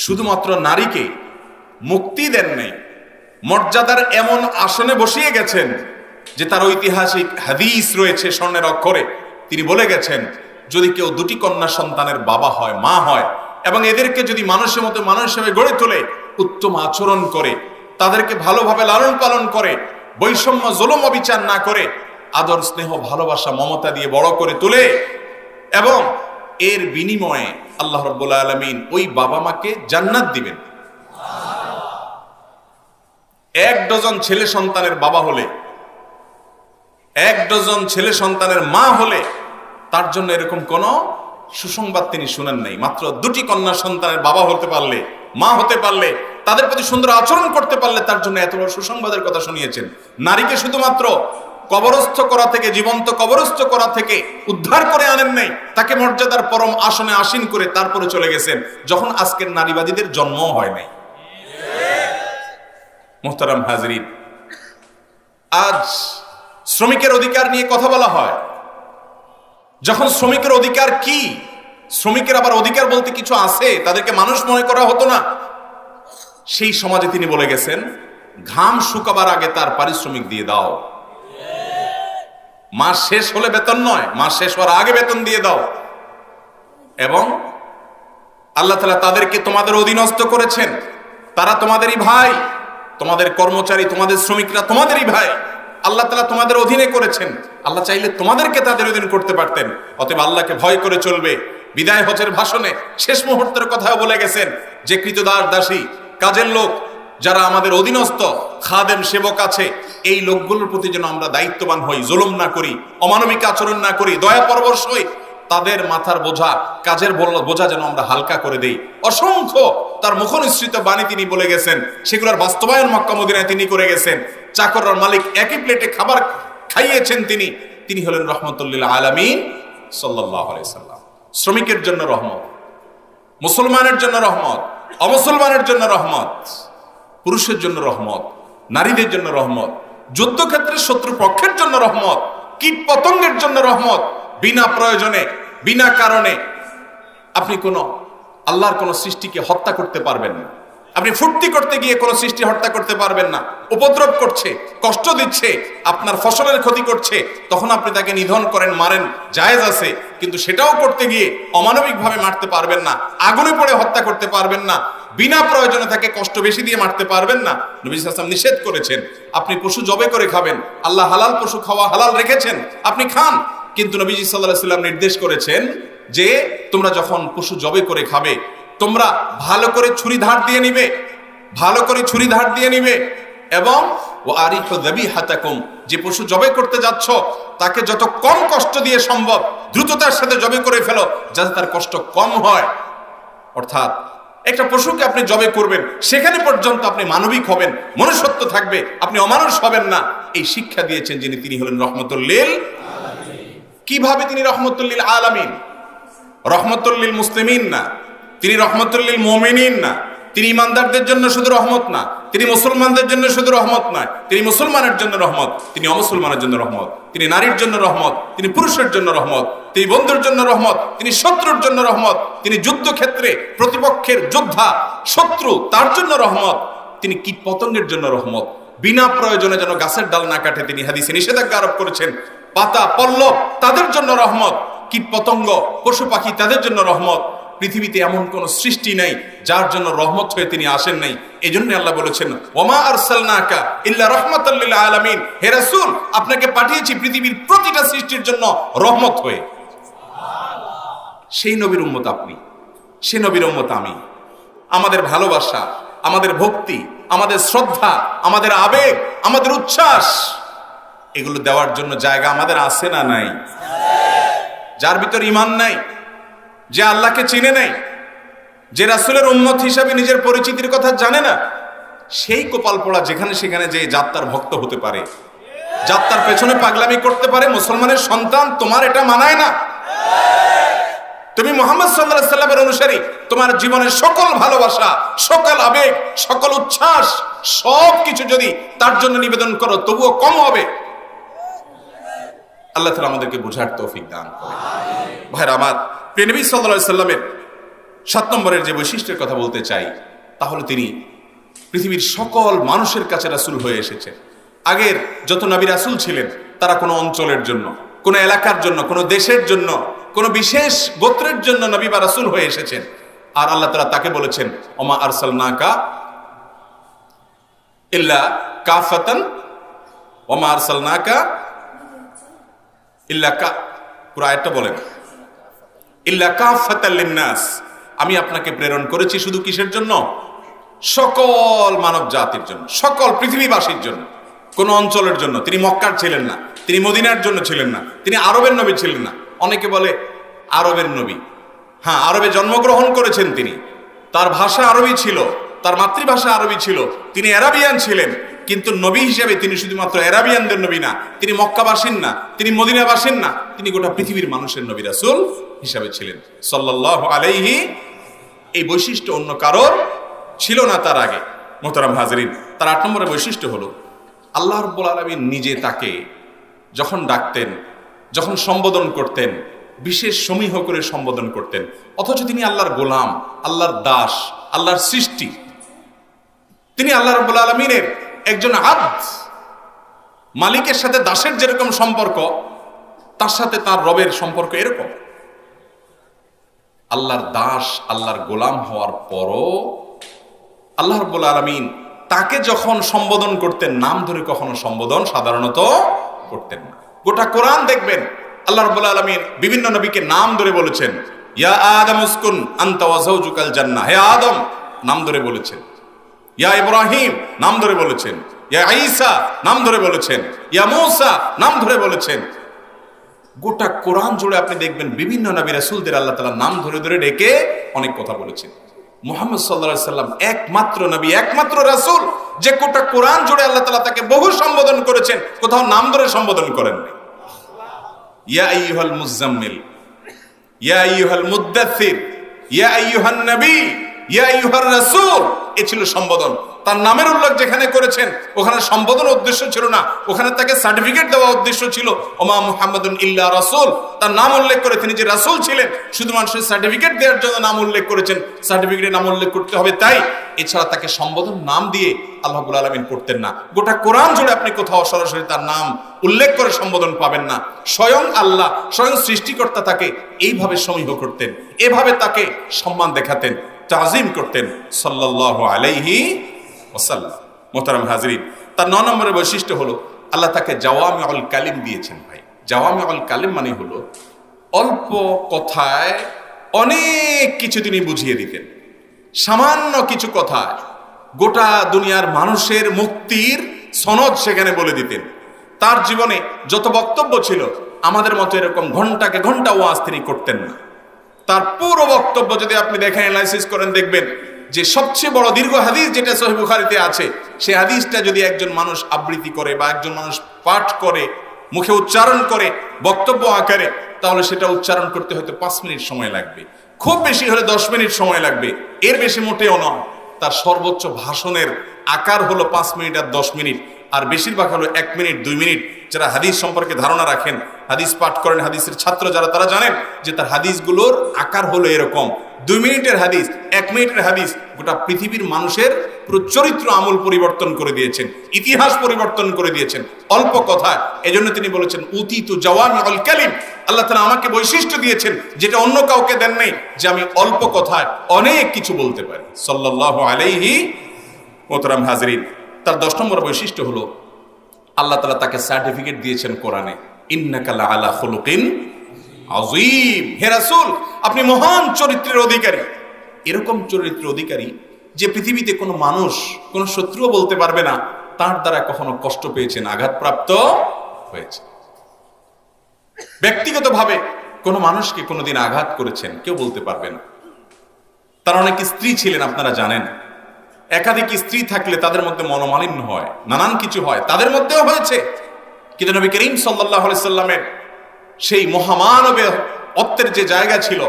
শুধুমাত্র নারীকে মুক্তি দেন নাই, মর্যাদার এমন আসনে বসিয়ে গেছেন যে তার ঐতিহাসিক হাদিস রয়েছে স্বর্ণের অক্ষরে। তিনি বলে গেছেন, যদি কেউ দুটি কন্যা সন্তানের বাবা হয়, মা হয়, এবং এদেরকে যদি মানুষের মতো মানুষ হিসেবে গড়ে তোলে, উত্তম আচরণ করে, তাদেরকে ভালোভাবে লালন পালন করে, বৈষম্য জুলুম অবিচার না করে, আদর স্নেহ ভালোবাসা মমতা দিয়ে বড় করে তোলে, এবং এর বিনিময়ে আল্লাহ রাব্বুল আলামিন ওই বাবা মাকে জান্নাত দিবেন। এক ডজন ছেলে সন্তানের বাবা হলে, এক ডজন ছেলে সন্তানের মা হলে তার জন্য এরকম কোন সুসংবাদ তিনি শুনেন নাই। মাত্র দুটি কন্যা সন্তানের বাবা হতে পারলে, মা হতে পারলে, তাদের প্রতি সুন্দর আচরণ করতে পারলে তার জন্য এত বড় সুসংবাদের কথা শুনিয়েছেন। নারীকে শুধুমাত্র কবরস্থ করা থেকে, জীবন্ত কবরস্থ করা থেকে উদ্ধার করে আনেন নাই, তাকে মর্যাদার পরম আসনে আসীন করে তারপরে চলে গেছেন যখন আজকের নারীবাদীদের জন্মও হয় নাই। মুহতারাম হাজরিন, আজ শ্রমিকের অধিকার নিয়ে কথা বলা হয়। যখন শ্রমিকের অধিকার কি, শ্রমিকের আবার অধিকার বলতে কিছু আছে, তাদেরকে মানুষ মনে করা হতো না, সেই সমাজে তিনি বলে গেছেন, ঘাম শুকাবার আগে তার পারিশ্রমিক দিয়ে দাও। মাস শেষ হলে বেতন নয়, মাস শেষ হওয়ার আগে বেতন দিয়ে দাও। এবং আল্লাহ তাআলা তাদেরকে তোমাদের অধীনস্থ করেছেন, তারা তোমাদেরই ভাই, তোমাদের কর্মচারী, তোমাদের শ্রমিকরা তোমাদেরই ভাই। আল্লাহ তাআলা তোমাদের অধীনে করেছেন, আল্লাহ চাইলে তোমাদেরকে তাদের অধীন করতে পারতেন। অতএব আল্লাহকে ভয় করে চলবে। বিদায় হজের ভাষণে শেষ মুহূর্তের কথাও বলে গেছেন যে কৃতদাস দাসী, কাজের লোক যারা আমাদের অধীনস্থ, খাদেম সেবক আছে, এই লোকগুলোর প্রতি যেন আমরা দায়িত্ববান হই, জুলুম না করি, অমানবিক আচরণ না করি, দয়া পরবশ হই, তাদের মাথার বোঝা, কাজের বোঝা যেন আমরা হালকা করে দেই। অসংখ্য তার মুখনিসৃত বাণী তিনি বলে গেছেন, সেগুলোর বাস্তবায়ন মক্কা মদিনায় তিনি করে গেছেন। চাকরর মালিক একই প্লেটে খাবার খাইয়েছেন তিনি। তিনি হলেন রহমতুল লিল আলামিন সাল্লাল্লাহু আলাইহি সাল্লাম। শ্রমিকের জন্য রহমত, মুসলমানের জন্য রহমত, অমুসলমানের জন্য রহমত, পুরুষের জন্য রহমত, নারীদের জন্য রহমত, যুদ্ধক্ষেত্রে শত্রু পক্ষের জন্য রহমত, কীট পতঙ্গের জন্য রহমত। বিনা প্রয়োজনে, বিনা কারণে আপনি কোন আল্লাহর কোন সৃষ্টিকে হত্যা করতে পারবেন না। আপনি ফুর্তি করতে গিয়ে কোন সৃষ্টি হত্যা করতে পারবেন না। উপদ্রব করছে, কষ্ট দিচ্ছে, আপনার ফসলের ক্ষতি করছে, তখন আপনি তাকে নিধন করেন, মারেন, জায়েজ আছে। কিন্তু সেটাও করতে গিয়ে অমানবিক ভাবে মারতে পারবেন না, আগুনে পড়ে হত্যা করতে পারবেন না, বিনা প্রয়োজনে তাকে কষ্ট বেশি দিয়ে মারতে পারবেন না। নবী সাল্লাল্লাহু আলাইহি ওয়াসাল্লাম নিষেধ করেছেন। আপনি পশু জবে করে খাবেন, আল্লাহ হালাল পশু খাওয়া হালাল রেখেছেন, আপনি খান। কিন্তু নবীজি সাল্লাল্লাহু আলাইহি ওয়াসাল্লাম নির্দেশ করেছেন যে তোমরা যখন পশু জবে করে খাবে, তোমরা ভালো করে ছুরি ধার দিয়ে নিবে, ভালো করে ছুরি ধার দিয়ে নিবে, এবং ও আরিফু যাবিহাতাকুম, যে পশু জবে করতে যাচ্ছ তাকে যত কম কষ্ট দিয়ে সম্ভব দ্রুততার সাথে জবে করে ফেলো, যাতে তার কষ্ট কম হয়। অর্থাৎ একটা পশুকে আপনি জবে করবেন, সেখানে পর্যন্ত আপনি মানবিক হবেন, মনুষ্যত্ব থাকবে, আপনি অমানুষ হবেন না। এই শিক্ষা দিয়েছেন যিনি, তিনি হলেন রহমতুল লিল আলামিন। কিভাবে তিনি রহমতুল লিল আলামিন? রহমতুল লিল মুসলিমিন না, তিনি রহমতুল লিল মুমিনিন না। তিনি ইমানদারদের জন্য শুধু রহমত না, তিনি মুসলমানদের জন্য শুধু রহমত নয়, তিনি মুসলমানের জন্য রহমত, তিনি অমুসলমানের জন্য রহমত, তিনি নারীর জন্য রহমত, তিনি পুরুষের জন্য রহমত, তিনি বন্ধুর জন্য রহমত, তিনি শত্রুর জন্য রহমত, তিনি যুদ্ধক্ষেত্রে প্রতিপক্ষের যোদ্ধা শত্রু তার জন্য রহমত, তিনি কীট পতঙ্গের জন্য রহমত। বিনা প্রয়োজনে যেন গাছের ডাল না কাটে, তিনি হাদিসে নিষেধাজ্ঞা আরোপ করেছেন। পাতা পল্লব তাদের জন্য রহমত, কীট পতঙ্গ পশু পাখি তাদের জন্য রহমত। পৃথিবীতে এমন কোন সৃষ্টি নাই যার জন্য রহমত হয়ে তিনি আসেন নাই। এই জন্য আল্লাহ বলেছেন, ওমা আরসালনাকা ইল্লা রাহমাতাল লিল আলামিন, হে রাসূল আপনাকে পাঠিয়েছি পৃথিবীর প্রতিটা সৃষ্টির জন্য রহমত হয়ে। সেই নবীর উম্মত আপনি, সেই নবীর উম্মত আমি। আমাদের ভালোবাসা, আমাদের ভক্তি, আমাদের শ্রদ্ধা, আমাদের আবেগ, আমাদের উচ্ছ্বাস, এগুলো দেওয়ার জন্য জায়গা আমাদের আছে না নাই? যার ভিতর ঈমান নাই, যে আল্লাহকে চিনে নাই, যে রাসূলের উম্মত হিসাবে নিজের পরিচিতির কথা জানে না, সেই কপাল পোড়া যেখানে সেখানে যে যাত্রার ভক্ত হতে পারে, যাত্রার পেছনে পাগলামি করতে পারে, মুসলমানের সন্তান, তোমার এটা মানায় না। তুমি মুহাম্মদ সাল্লাল্লাহু আলাইহি সাল্লামের অনুসারী, তোমার জীবনের সকল ভালোবাসা, সকল আবেগ, সকল উচ্ছ্বাস সবকিছু যদি তার জন্য নিবেদন করো তবুও কম হবে। আল্লাহ তাআলা আমাদেরকে বুঝার তৌফিক দান করেন। ভাইরা আমার, প্রিয় নবী সাল্লাল্লাহু আলাইহি সাল্লামের 7 নম্বরের যে বৈশিষ্ট্যের কথা বলতে চাই, তাহলে তিনি পৃথিবীর সকল মানুষের কাছে রাসূল হয়ে এসেছেন। আগের যত নবী রাসূল ছিলেন তারা কোনো অঞ্চলের জন্য, কোনো এলাকার জন্য, কোনো দেশের জন্য, কোনো বিশেষ গোত্রের জন্য নবী বা রাসূল হয়ে এসেছেন। আর আল্লাহ তাআলা তাকে বলেছেন, ওমা আরসালনাকা ইল্লা কাফাতান, ওমা আরসালনাকা ইল্লা পুরো আয়াতটা বলেন, ইল্লা কাফাতাল লিন্নাস, আমি আপনাকে প্রেরণ করেছি শুধু কিসের জন্য? সকল মানব জাতির জন্য, সকল পৃথিবীবাসীর জন্য, কোন অঞ্চলের জন্য। তিনি মক্কার ছিলেন না, তিনি মদিনার জন্য ছিলেন না, তিনি আরবের নবী ছিলেন না। অনেকে বলে আরবের নবী, হ্যাঁ, আরবে জন্মগ্রহণ করেছেন তিনি, তার ভাষা আরবি ছিল, তার মাতৃভাষা আরবি ছিল, তিনি আরাবিয়ান ছিলেন, কিন্তু নবী হিসেবে তিনি শুধুমাত্র আরাবিয়ানদের নবী না, তিনি মক্কাবাসীন না, তিনি মদিনাবাসীন না, তিনি গোটা পৃথিবীর মানুষের নবী রাসূল হিসাবে ছিলেন সাল্লাল্লাহু আলাইহি। এই বৈশিষ্ট্য অন্য কারোর ছিল না তার আগে। মোহতারাম হাজরিন, তার 8 নম্বরের বৈশিষ্ট্য হলো আল্লাহ রাব্বুল আলামিন নিজে তাকে যখন ডাকতেন, যখন সম্বোধন করতেন, বিশেষ সমীহ করে সম্বোধন করতেন, অথচ তিনি আল্লাহর গোলাম, আল্লাহর দাস, আল্লাহর সৃষ্টি। তিনি আল্লাহ রাব্বুল আলামিনের একজন আব্দ। মালিকের সাথে দাসের যেরকম সম্পর্ক, তার সাথে তার রবের সম্পর্ক এরকম। আল্লাহর দাস, আল্লাহর গোলাম হওয়ার পরও আল্লাহ রাব্বুল আলামিন তাকে যখন সম্বোধন করতেন, নাম ধরে কখনো সম্বোধন সাধারণত করতেন না। গোটা কোরআন দেখবেন আল্লাহ রাব্বুল আলামিন বিভিন্ন নবীকে নাম ধরে বলেছেন, ইয়া আদম উসকুন আনতা ওয়া যাওজুকাল জান্নাহ, হে আদম নাম ধরে বলেছেন, ইয়া ইব্রাহিম নাম ধরে বলেছেন, ইয়া ঈসা নাম ধরে বলেছেন, ইয়া মূসা নাম ধরে বলেছেন। গোটা কোরআন জুড়ে আপনি দেখবেন বিভিন্ন নবী রাসূলদের আল্লাহ তাআলা নাম ধরে ধরে ডেকে অনেক কথা বলেছেন। মুহাম্মদ সাল্লাল্লাহু আলাইহি সাল্লাম একমাত্র নবী, একমাত্র রাসূল যে গোটা কোরআন জুড়ে আল্লাহ তাআলা তাকে বহু সম্বোধন করেছেন, কোথাও নাম ধরে সম্বোধন করেন নাই। ইয়া আইয়ুহাল মুযাম্মিল, ইয়া আইয়ুহাল মুদ্দাথির, ইয়া আইয়ুহান নবী, ইয়া আইয়ুহার রাসূল, এ ছিল সম্বোধন। তার নামের উল্লেখ যেখানে করেছেন ওখানে সম্বোধন উদ্দেশ্য ছিল না, ওখানে তাকে সার্টিফিকেট দেওয়া উদ্দেশ্য ছিল। ওমা মুহাম্মাদুন ইল্লা রাসূল, তার নাম উল্লেখ করে তিনি যে রাসূল ছিলেন শুধু মানুষের সার্টিফিকেট দেওয়ার জন্য নাম উল্লেখ করেছেন, সার্টিফিকেটে নাম উল্লেখ করতে হবে তাই, এছাড়া তাকে সম্বোধন নাম দিয়ে আল্লাহ রাব্বুল আলামিন করতেন না। গোটা কোরআন জুড়ে আপনি কোথাও সরাসরি তার নাম উল্লেখ করে সম্বোধন পাবেন না। স্বয়ং আল্লাহ, স্বয়ং সৃষ্টিকর্তা তাকে এইভাবে সমীহ করতেন, এভাবে তাকে সম্মান দেখাতেন, তাজিম করতেন সাল্লাল্লাহু আলাইহি ওয়াসাল্লাম। মোহতারাম হাজরিন, তার 9 নম্বরের বৈশিষ্ট্য হলো আল্লাহ তাকে জাওয়ামিউল কালিম দিয়েছেন। ভাই, জাওয়ামিউল কালিম মানে হলো অল্প কথায় অনেক কিছু তিনি বুঝিয়ে দিতেন। সামান্য কিছু কথায় গোটা দুনিয়ার মানুষের মুক্তির সনদ সেখানে বলে দিতেন। তার জীবনে যত বক্তব্য ছিল আমাদের মতো এরকম ঘন্টাকে ঘন্টা ওয়াজ তিনি করতেন না। তার পুরো বক্তব্য যদি আপনি দেখেন, অ্যানালাইসিস করেন, দেখবেন যে সবচেয়ে বড় দীর্ঘ হাদিস যেটা সহিহ বুখারীতে আছে, সেই হাদিসটা যদি একজন মানুষ আবৃত্তি করে বা একজন মানুষ পাঠ করে, মুখে উচ্চারণ করে, বক্তব্য আকারে, তাহলে সেটা উচ্চারণ করতে হয়তো 5 মিনিট সময় লাগবে, খুব বেশি হলে 10 মিনিট সময় লাগবে, এর বেশি মোটেও নয়। তার সর্বোচ্চ ভাষণের আকার হলো 5 মিনিট আর 10 মিনিট, আর বেশিরভাগ হলো 1 মিনিট 2 মিনিট। যারা হাদিস সম্পর্কে ধারণা রাখেন, হাদিস পাঠ করেন, হাদিসের ছাত্র যারা, তারা জানেন যে তার হাদিসগুলোর আকার হলো এরকম। 2 মিনিটের হাদিস, 1 মিনিটের হাদিস গোটা পৃথিবীর মানুষের পুরো চরিত্র আমূল পরিবর্তন করে দিয়েছেন, ইতিহাস পরিবর্তন করে দিয়েছেন অল্প কথায়। এজন্য তিনি বলেছেন উতিতু জাওয়ামিউল কালিম, আল্লাহ তাআলা আমাকে বৈশিষ্ট্য দিয়েছেন যেটা অন্য কাউকে দেন নাই, যে আমি অল্প কথায় অনেক কিছু বলতে পারি সাল্লাল্লাহু আলাইহি। মোহতারাম হাজরিন, তার 10 নম্বর বৈশিষ্ট্য হলো আল্লাহ তাআলা তাকে সার্টিফিকেট দিয়েছেন কোরআনে, ইন্নাকা লাআলা খুলুকিন আযীম, হে রাসূল আপনি মহান চরিত্রের অধিকারী। এরকম চরিত্রের অধিকারী যে পৃথিবীতে কোনো মানুষ, কোনো শত্রুও বলতে পারবে না তার দ্বারা কখনো কষ্ট পেয়েছেন, আঘাতপ্রাপ্ত হয়েছে। ব্যক্তিগতভাবে কোনো মানুষকে কোনোদিন আঘাত করেছেন কেউ বলতে পারবে না। তার অনেক স্ত্রী ছিলেন আপনারা জানেন, একাধিক স্ত্রী থাকলে তাদের মধ্যে মনোমালিন্য হয়, নানান কিছু হয়, তাদের মধ্যেও হয়েছে। কিন্তু নবী করিম সাল্লাল্লাহু আলাইহি সাল্লামের সেই মহামানবত্বের যে জায়গা ছিল,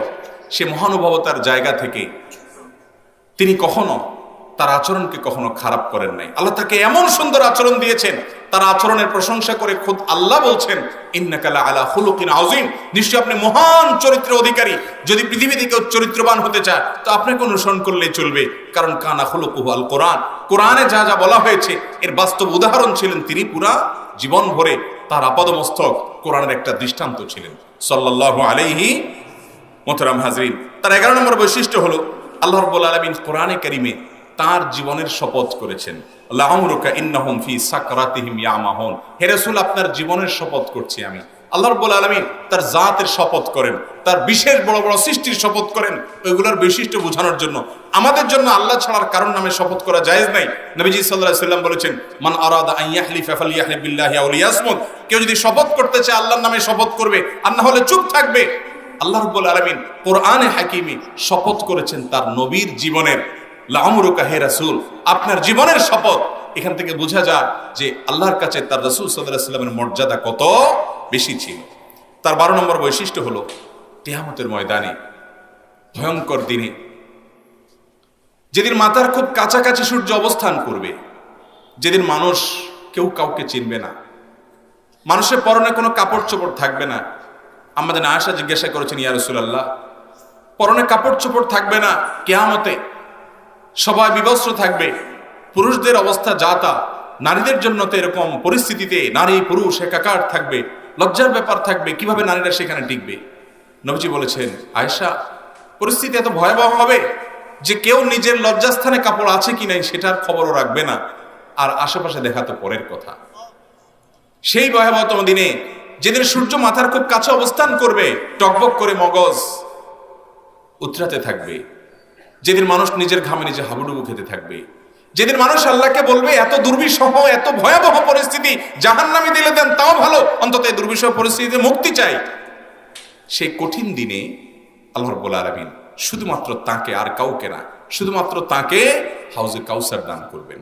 সে মহানুভবতার জায়গা থেকে তিনি কখনো তার আচরণকে কখনো খারাপ করেন নাই। আল্লাহ তাকে এমন সুন্দর আচরণ দিয়েছেন, তার আচরণের প্রশংসা করে খুদ আল্লাহ বলছেন, ইন্নাকা লাআলা খুলুকিন আযীম, নিশ্চয়ই আপনি মহান চরিত্রের অধিকারী। যদি পৃথিবীতে কেউ চরিত্রবান হতে চায় তো আপনাকে অনুসরণ করলেই চলবে, কারণ কানা খুলুকুহু আল কোরআন। কোরআনে যা যা বলা হয়েছে এর বাস্তব উদাহরণ ছিলেন তিনি। পুরা জীবন ভরে তার আপাদমস্তক কোরআনের একটা দৃষ্টান্ত ছিলেন সাল্লাল্লাহু আলাইহি মোহতারাম হাজরিন। তার 11 নম্বর বৈশিষ্ট্য হলো আল্লাহ রাব্বুল আলামিন কোরআনে কারীমে তার জীবনের শপথ করেছেন, লাআমরুকা ইন্নাহুম ফি সাকরাতিহিম ইয়ামাহুন। হে রাসূল, আপনার জীবনের শপথ করছি আমি। আল্লাহ রাব্বুল আলামিন তার জাতের শপথ করেন, তার বিশেষ বড় বড় সৃষ্টির শপথ করেন, ওইগুলোর বৈশিষ্ট্য বোঝানোর জন্য। আমাদের জন্য আল্লাহ ছাড়ার কারণ নামে শপথ করা জায়েজ নাই। নবীজি সাল্লাল্লাহু আলাইহি সাল্লাম বলেছেন, মান আরাদা আন ইয়াহলিফা ফালইয়াহলিফ বিল্লাহি আও লিয়াসমুত। কেউ যদি শপথ করতে চায় আল্লাহর নামে শপথ করবে, আর না হলে চুপ থাকবে। আল্লাহ রাব্বুল আলামিন কোরআনে হাকিমে শপথ করেছেন তার নবীর জীবনের, লাআমরুকা হে রাসূল, আপনার জীবনের শপথ। এখান থেকে বোঝা যায় যে আল্লাহর কাছে তার রাসূল সাল্লাল্লাহু আলাইহি সাল্লামের মর্যাদা কত বেশি ছিল। তার 12 নম্বর বৈশিষ্ট্য হলো কিয়ামতের ময়দানে, ভয়ঙ্কর দিনে, যেদিন মাথার খুব কাছাকাছি সূর্য অবস্থান করবে, যেদিন মানুষ কেউ কাউকে চিনবে না, মানুষের পরনে কোনো কাপড় চোপড় থাকবে না। আমাদের আয়েশা জিজ্ঞাসা করেছেন, ইয়া রাসূলুল্লাহ, পরনে কাপড় চোপড় থাকবে না কিয়ামতে, সবাই বিবস্ত্র থাকবে, পুরুষদের অবস্থা যা তা, নারীদের জন্য তো এরকম পরিস্থিতিতে নারী পুরুষ একাকার থাকবে, লজ্জার ব্যাপার থাকবে, কিভাবে নারীরা সেখানে টিকবে? নবীজি বলেছেন, আয়েশা, পরিস্থিতি এত ভয়াবহ হবে যে কেউ নিজের লজ্জাস্থানে কাপড় আছে কি নাই সেটার খবরও রাখবে না, আর আশেপাশে দেখা তো পরের কথা। সেই ভয়াবহতম দিনে, যেদিন সূর্য মাথার খুব কাছে অবস্থান করবে, টকবক করে মগজ উতরাতে থাকবে, যেদিন মানুষ নিজের ঘামে নিজে হাবুডুবু খেতে থাকবে, যেদিন মানুষ আল্লাহকে বলবে, এত দুর্বিষহ এত ভয়াবহ পরিস্থিতি, জাহান্নামে দিলে দেন তাও ভালো, অন্তত এই দুর্বিষহ পরিস্থিতিতে মুক্তি চাই। সেই কঠিন দিনে আল্লাহ রাব্বুল আলামিন শুধুমাত্র তাকে, আর কাউকে না, শুধুমাত্র তাকে হাউজে কাউসার দান করবেন।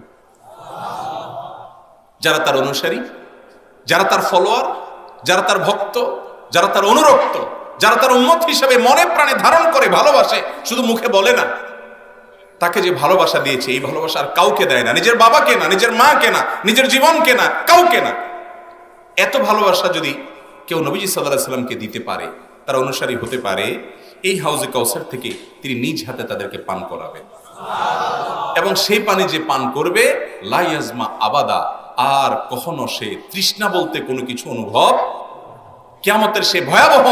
যারা তার অনুসারী, যারা তার ফলোয়ার, যারা তার ভক্ত, যারা তার অনুরক্ত, যারা তার উম্মত হিসেবে মনে প্রাণে ধারণ করে ভালোবাসে, শুধু মুখে বলে না, তাকে যে ভালোবাসা দিয়েছে এই ভালোবাসা আর কাউকে দেয় না, নিজের বাবাকে না, নিজের মাকে না, নিজের জীবনকে না, কাউকে না। এত ভালোবাসা যদি কেউ নবীজি সাল্লাল্লাহু আলাইহি সাল্লামকে দিতে পারে, তার অনুসারী হতে পারে, এই হাউজে কাউসার থেকে তিনি নিজ হাতে তাদেরকে পান করাবেন, এবং সেই পানি যে পান করবে, লা ইয়াজমা আবাদা, আর কখনো সে তৃষ্ণা বলতে কোনো কিছু অনুভব, কিয়ামতের সে ভয়াবহ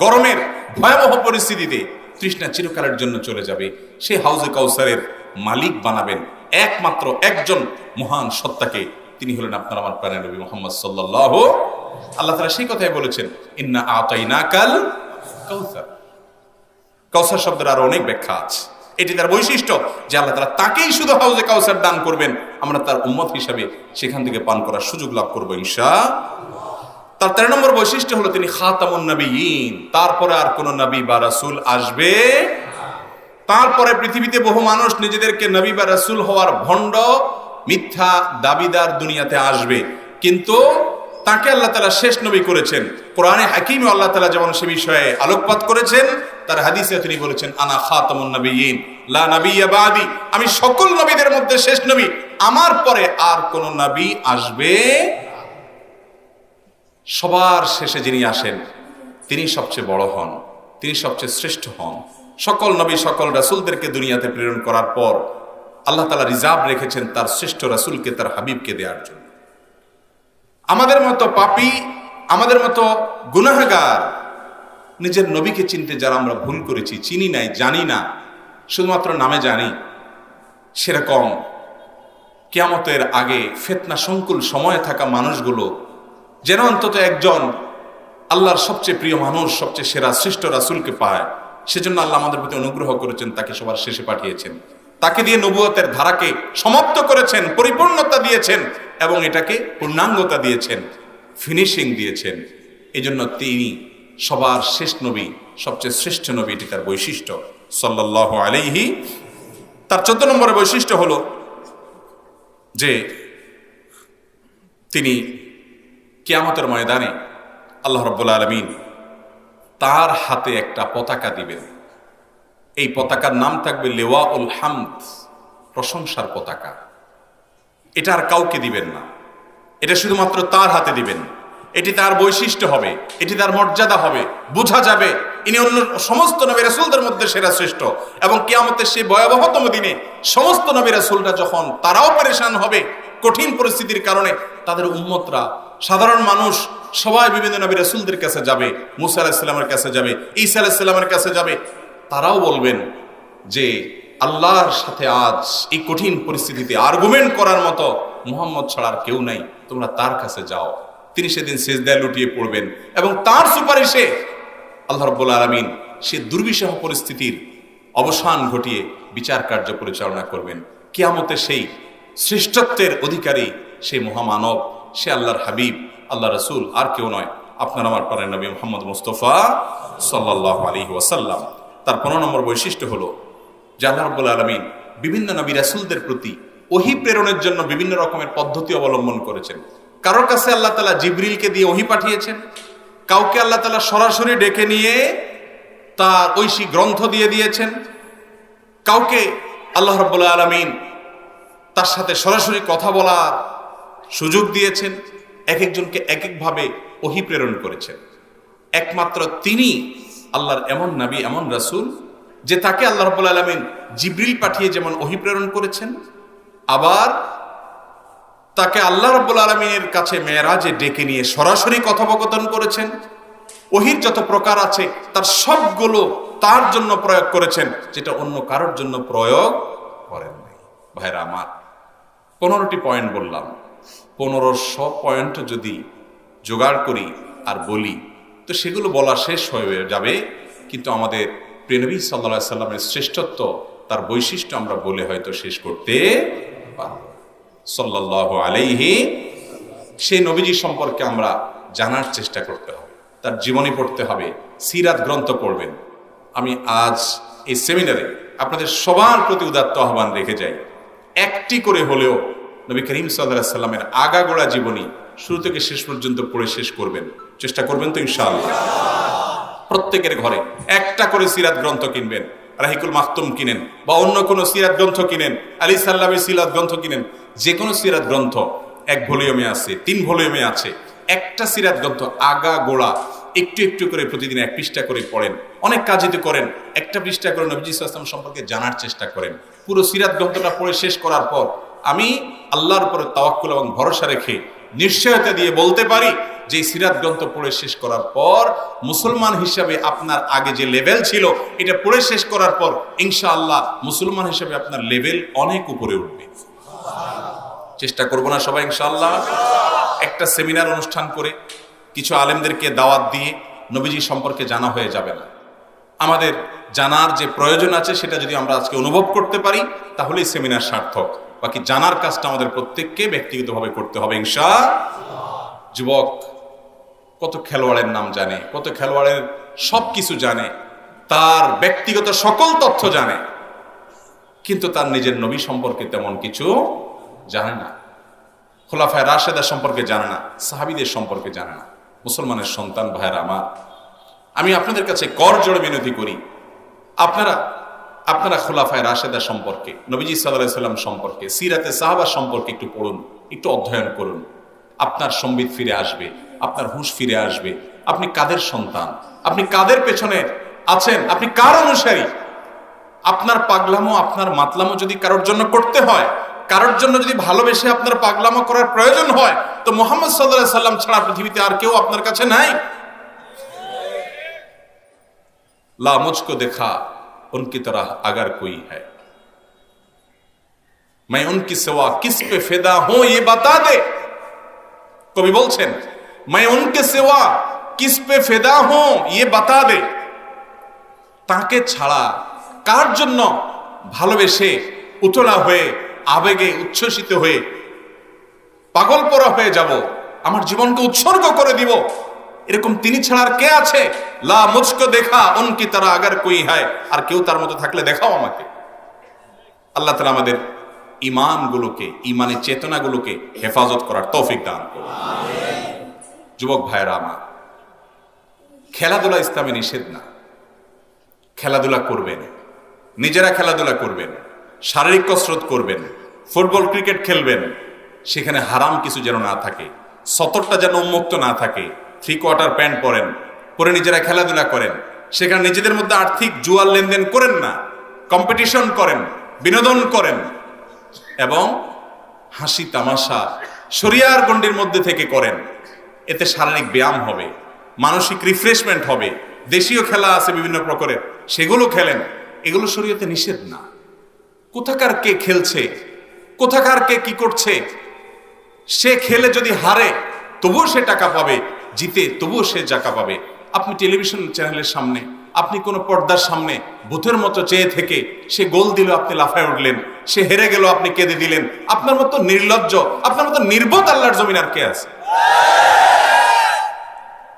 গরমের ভয়াবহ পরিস্থিতিতে তৃষ্ণা চিরকালের জন্য চলে যাবে। সে হাউজে কাউসারের মালিক বানাবেন একমাত্র একজন মহান সত্তাকে, তিনি হলেন আপনার আমার প্রাণের নবী মুহাম্মদ সাল্লাল্লাহু। আল্লাহ তাআলা সেই কথাই বলেছেন, ইন্না আতাইনাকাল কাউসার। কাউসার শব্দের আরো অনেক ব্যাখ্যা আছে। এটি তার বৈশিষ্ট্য যে আল্লাহ তাআলা তাকেই শুধু হাউজে কাউসার দান করবেন, আমরা তার উম্মত হিসাবে সেখান থেকে পান করার সুযোগ লাভ করবো ইনশাআল্লাহ। তার 13 নম্বর বৈশিষ্ট্য হলো তিনি খাতামুন নবিয়্যিন, তারপরে আর কোন নবী বা রাসূল আসবে। তারপরে পৃথিবীতে বহু মানুষ নিজেদেরকে নবী বা রাসূল হওয়ার ভণ্ড মিথ্যা দাবিদার দুনিয়াতে আসবে, কিন্তু তাকে আল্লাহ তাআলা শেষ নবী করেছেন। কোরআনে হাকিমে আল্লাহ তাআলা যেমন সে বিষয়ে আলোকপাত করেছেন, তার হাদিসে তিনি বলেছেন, আনা খাতামুন নবিয়্যিন লা নাবিয়্যা বাদি, আমি সকল নবীদের মধ্যে শেষ নবী, আমার পরে আর কোন নবী আসবে। সবার শেষে যিনি আসেন তিনি সবচেয়ে বড় হন, তিনি সবচেয়ে শ্রেষ্ঠ হন। সকল নবী সকল রাসূলদেরকে দুনিয়াতে প্রেরণ করার পর আল্লাহ তাআলা রিজার্ভ রেখেছেন তার শ্রেষ্ঠ রাসূলকে, তার হাবিবকে দেওয়ার জন্য। আমাদের মতো পাপী, আমাদের মতো গুনাহগার, নিজের নবীকে চিনতে যারা আমরা ভুল করেছি, চিনি নাই, জানি না, শুধুমাত্র নামে জানি, সেরকম কিয়ামতের আগে ফিতনা সংকুল সময়ে থাকা মানুষগুলো যেন অন্তত একজন আল্লাহর সবচেয়ে প্রিয় মানুষ, সবচেয়ে সেরা শ্রেষ্ঠ রাসূলকে পায়। সেজন্য আল্লাহ আমাদের প্রতি অনুগ্রহ করেছেন, তাকে সবার শেষে পাঠিয়েছেন, তাকে দিয়ে নবুয়তের ধারাকে সমাপ্ত করেছেন, পরিপূর্ণতা দিয়েছেন, এবং এটাকে পূর্ণাঙ্গতা দিয়েছেন, ফিনিশিং দিয়েছেন। এই জন্য তিনি সবার শেষ নবী, সবচেয়ে শ্রেষ্ঠ নবী, এটি তার বৈশিষ্ট্য সাল্লাল্লাহু আলাইহি। তার 14 নম্বরের বৈশিষ্ট্য হলো যে তিনি কিয়ামতের ময়দানে আল্লাহ রাব্বুল আলামিন তার হাতে একটা পতাকা দিবেন। এই পতাকার নাম থাকবে লিওয়াউল হামদ, প্রশংসার পতাকা। এটা আর কাউকে দিবেন না, এটা শুধুমাত্র তার হাতে দিবেন। এটি তার বৈশিষ্ট্য হবে, এটি তার মর্যাদা হবে, বোঝা যাবে ইনি অন্য সমস্ত নবী রাসূলদের মধ্যে সেরা শ্রেষ্ঠ। এবং কিয়ামতের সেই ভয়াবহতম দিনে সমস্ত নবী রাসূলরা যখন তারাও পেরেশান হবে কঠিন পরিস্থিতির কারণে, তাদের উম্মতরা, সাধারণ মানুষ সবাই বিভিন্ন নবী রাসূলদের কাছে যাবে, মুসা আলাইহিস সালামের কাছে যাবে, ঈসা আলাইহিস সালামের কাছে যাবে। তারাও বলবেন যে আল্লাহর সাথে আজ এই কঠিন পরিস্থিতিতে আর্গুমেন্ট করার মতো মুহাম্মদ ছাড়া আর কেউ নাই, তোমরা তার কাছে যাও। তিনি সেদিন সিজদায় লুটিয়ে পড়বেন এবং তার সুপারিশে আল্লাহ রাব্বুল আলামিন সে দুর্বিষহ পরিস্থিতির অবসান ঘটিয়ে বিচার কার্য পরিচালনা করবেন। কিয়ামতে সেই শ্রেষ্ঠত্বের অধিকারী সেই মহামানব, সে আল্লাহর হাবিব, আল্লাহ রাসূল, আর কেউ নয়, আপনার আমার প্রাণের নবী মুহাম্মদ মুস্তাফা সাল্লাল্লাহু আলাইহি ওয়াসাল্লাম। তার 15 নম্বর বৈশিষ্ট্য হলো যে আল্লাহ রাব্বুল আলামিন বিভিন্ন নবী রাসূলদের প্রতি ওহী প্রেরণের জন্য বিভিন্ন রকমের পদ্ধতি অবলম্বন করেছেন। কারোর কাছে আল্লাহ তাআলা জিবরিলকে দিয়ে ওহী পাঠিয়েছেন, কাউকে আল্লাহ তাআলা সরাসরি ডেকে নিয়ে তার ঐশী গ্রন্থ দিয়ে দিয়েছেন, কাউকে আল্লাহ রাব্বুল আলামিন তার সাথে সরাসরি কথা বলার সুযোগ দিয়েছেন। এক একজনকে এক একভাবে ওহী প্রেরণ করেছেন। একমাত্র তিনি আল্লাহর এমন নবী, এমন রাসূল যে তাকে আল্লাহ রাব্বুল আলামিন জিবরিল পাঠিয়ে যেমন ওহী প্রেরণ করেছেন, আবার তাকে আল্লাহ রাব্বুল আলামিনের কাছে মেরাজে ডেকে নিয়ে সরাসরি কথোপকথন করেছেন। ওহীর যত প্রকার আছে তার সবগুলো তার জন্য প্রয়োগ করেছেন, যেটা অন্য কারোর জন্য প্রয়োগ করেন নাই। ভাইরা আমার, 15টি পয়েন্ট বললাম, 1500 পয়েন্ট যদি জোগাড় করি আর বলি তো সেগুলো বলা শেষ হয়ে যাবে, কিন্তু আমাদের প্রিয় নবী সাল্লাল্লাহু আলাইহি সাল্লামের শ্রেষ্ঠত্ব, তার বৈশিষ্ট্য আমরা বলে হয়তো শেষ করতে পারব। সাল্লাল্লাহু আলাইহি, সেই নবীজি সম্পর্কে আমরা জানার চেষ্টা করতে হবে, তার জীবনী পড়তে হবে, সিরাত গ্রন্থ পড়বেন। আমি আজ এই সেমিনারে আপনাদের সবার প্রতি উদাত্ত আহ্বান রেখে যাই, একটি করে হলেও নবী করিম সাল্লাল্লাহু আলাইহি সাল্লামের আগাগোড়া জীবনী শুরু থেকে শেষ পর্যন্ত পড়ে শেষ করবেন। চেষ্টা করবেন তো ইনশাআল্লাহ? প্রত্যেকের ঘরে একটা করে সিরাত গ্রন্থ কিনবেন, রাহিকুল মাখতুম কিনেন বা অন্য কোনো সিরাত গ্রন্থ কিনেন, আলী সাল্লামের সিরাত গ্রন্থ কিনেন। যে কোনো সিরাত গ্রন্থ 1 ভলিউমে আছে, 3 ভলিউমে আছে। একটা সিরাত গ্রন্থ আগা গোড়া একটু একটু করে প্রতিদিন 1 পৃষ্ঠা করে পড়েন। অনেক কাজই তো করেন, একটা পৃষ্ঠা করে নবীজি সাল্লাল্লাহু আলাইহি ওয়াসাল্লাম সম্পর্কে জানার চেষ্টা করেন। পুরো সিরাত গ্রন্থটা পড়ে শেষ করার পর আমি আল্লাহর উপরে তাওয়াক্কুল এবং ভরসা রেখে নিশ্চয়তা দিয়ে বলতে পারি যে সিরাত গ্রন্থ পড়ে শেষ করার পর মুসলমান হিসাবে আপনার আগে যে লেভেল ছিল, এটা পড়ে শেষ করার পর ইনশাআল্লাহ মুসলমান হিসাবে আপনার লেভেল অনেক উপরে উঠবে। চেষ্টা করব না সবাই ইনশাআল্লাহ? একটা সেমিনার অনুষ্ঠান করে কিছু আলেমদেরকে দাওয়াত দিয়ে নবীজি সম্পর্কে জানা হয়ে যাবে না। আমাদের জানার যে প্রয়োজন আছে সেটা যদি আমরা আজকে অনুভব করতে পারি তাহলেই সেমিনার সার্থক। বাকি জানার কাজটা আমাদের প্রত্যেককে ব্যক্তিগতভাবে করতে হবে ইনশাআল্লাহ। যুবক কত খেলোয়াড়ের নাম জানে, কত খেলোয়াড়ের সব কিছু জানে, তার ব্যক্তিগত সকল তথ্য জানে, কিন্তু তার নিজের নবী সম্পর্কে তেমন কিছু জানে না। খোলাফায়ে রাশেদা সম্পর্কে জানে না, সাহাবীদের সম্পর্কে জানে না। মুসলমানের সন্তান ভাইয়েরা আমার, আমি আপনাদের কাছে করজোড়ে বিনতি করি, আপনারা খোলাফায়ে রাশেদা সম্পর্কে, নবীজি সাল্লাল্লাহু আলাইহি সাল্লাম সম্পর্কে, সিরাতে সাহাবা সম্পর্কে একটু পড়ুন, একটু অধ্যয়ন করুন। আপনার সম্বিত ফিরে আসবে, আপনার হুঁশ ফিরে আসবে। আপনি কাদের সন্তান, আপনি কাদের পেছনে আছেন, আপনি কার অনুসারী। আপনার পাগলামো, আপনার মাতলামো যদি কারোর জন্য করতে হয়, কারোর জন্য যদি ভালোবেসে আপনার পাগলামো করার প্রয়োজন হয়, তো মুহাম্মদ সাল্লাল্লাহু আলাইহি সাল্লাম ছাড়া পৃথিবীতে আর কেউ আপনার কাছে নাই। লা মুঝকো দেখা উনকি তরহ আগার কোই হ্যায়, मैं उनकी सिवा किस पे फिदा हूं ये बता दे। কবি বলছেন मैं उनके सिवा किस पे फिदा हूं ये बता दे। তাকে ছাড়া কার জন্য ভালোবেসে উতলা হয়ে আবেগে উচ্ছ্বসিত হয়ে পাগল পরা হয়ে যাব, আমার জীবনকে উৎসর্গ করে দিব, এরকম তিনি ছাড়া আর কে আছে? লা মুঝকো দেখা উনকি তরহ আগার কোই হ্যায়, আর কেউ তার মতো থাকলে দেখাও আমাকে। আল্লাহ তাআলা আমাদের ইমানগুলোকে, ইমানের চেতনাগুলোকে হেফাজত করার তৌফিক দান করুন। যুবক ভাইয়েরা আমার, খেলাধুলা ইসলামে নিষেধ না। খেলাধুলা করবেন, নিজেরা খেলাধুলা করবেন, শারীরিক কসরত করবেন, ফুটবল ক্রিকেট খেলবেন, সেখানে হারাম কিছু যেন না থাকে, সতরটা যেন উন্মুক্ত না থাকে। 3/4 প্যান্ট পরেন, পরে নিজেরা খেলাধুলা করেন, সেখানে নিজেদের মধ্যে আর্থিক জুয়ার লেনদেন করেন না, কম্পিটিশন করেন, বিনোদন করেন এবং হাসি তামাশা শরিয়ার গণ্ডির মধ্যে থেকে করেন। এতে শারীরিক ব্যায়াম হবে, মানসিক রিফ্রেশমেন্ট হবে। দেশীয় খেলা আছে বিভিন্ন প্রকারের, সেগুলো খেলেন। এগুলো শরীয়তে নিষেধ না। কোথাকার কে খেলছে, কোথাকার কে কি করছে, সে খেলে যদি হারে তবুও সে টাকা পাবে, জিতে তবুও সে টাকা পাবে। আপনি টেলিভিশন চ্যানেলের সামনে, আপনি কোনো পর্দার সামনে ভূতের মতো চেয়ে থেকে সে গোল দিল, আপনি লাফায় উঠলেন, সে হেরে গেল, আপনি কেঁদে দিলেন। আপনার মতো নির্লজ্জ, আপনার মতো নির্বোধ আল্লাহর জমিন আর কে আছে?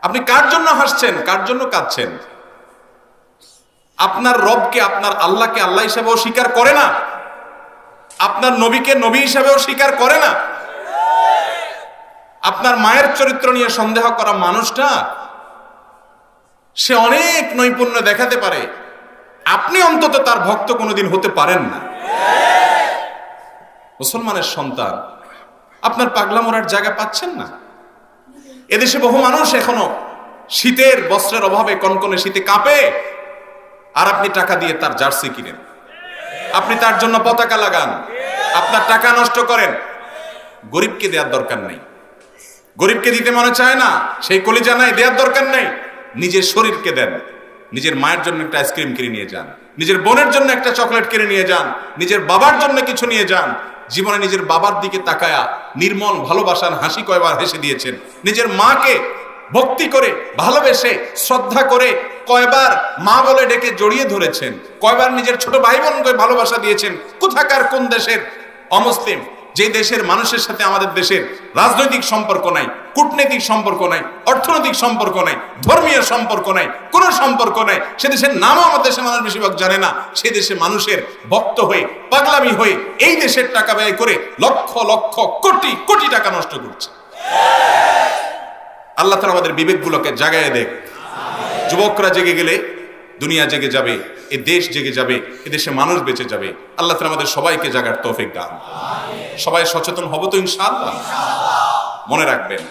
আপনি কার জন্য হাসছেন, কার জন্য কাঁদছেন? আপনার রবকে, আপনার আল্লাহকে আল্লাহ হিসাবেও স্বীকার করে না, আপনার নবীকে নবী হিসাবেও স্বীকার করে না। আপনার মায়ের চরিত্র নিয়ে সন্দেহ করা মানুষটা, সে অনেক নৈপুণ্য দেখাতে পারে, আপনি অন্তত তার ভক্ত কোনোদিন হতে পারেন না। মুসলমানের সন্তান, আপনার পাগলা মোড়ার জায়গা পাচ্ছেন না। এদেশে বহু মানুষ এখনো শীতের বস্ত্রের অভাবে কনকনে শীতে কাঁপে, আর আপনি টাকা দিয়ে তার জার্সি কিনেন, আপনি তার জন্য পতাকা লাগান, আপনার টাকা নষ্ট করেন। গরিবকে দেওয়ার দরকার নেই, গরিবকে দিতে মনে চায় না, সেই কলিজা নাই, দেওয়ার দরকার নেই। নিজের শরীরকে দেন। নিজের মায়ের জন্য একটা আইসক্রিম কিনে নিয়ে যান, নিজের বোনের জন্য একটা চকলেট কিনে নিয়ে যান, নিজের বাবার জন্য কিছু নিয়ে যান। জীবনে নিজের বাবার দিকে তাকায়া নির্মল ভালোবাসার হাসি কয়বার হেসে দিয়েছেন? নিজের মাকে ভক্তি করে, ভালোবেসে, শ্রদ্ধা করে কয়বার মা বলে ডেকে জড়িয়ে ধরেছেন? কয়বার নিজের ছোট ভাই বোনকে ভালোবাসা দিয়েছেন? কোথাকার কোন দেশের অমুসলিম, যে দেশের মানুষের সাথে আমাদের দেশের রাজনৈতিক সম্পর্ক নাই, কূটনৈতিক সম্পর্ক নাই, অর্থনৈতিক সম্পর্ক নাই, ধর্মীয় সম্পর্ক নাই, কোনো সম্পর্ক নাই, সে দেশের নামও আমাদের দেশের মানুষ বেশিরভাগ জানে না। সে দেশে মানুষের ভক্ত হয়ে, পাগলামি হয়ে এই দেশের টাকা ব্যয় করে লক্ষ লক্ষ কোটি কোটি টাকা নষ্ট করছে। আল্লাহ তাআলা আমাদের বিবেকগুলোকে জাগায় দেখ। যুবকরা জেগে গেলে দুনিয়া জেগে যাবে, এ দেশ জেগে যাবে, এ দেশে মানুষ বেঁচে যাবে। আল্লাহ তাআলা আমাদের সবাইকে জাগার তৌফিক দান। সবাই সচেতন হব তো ইনশাআল্লাহ। মনে রাখবেন,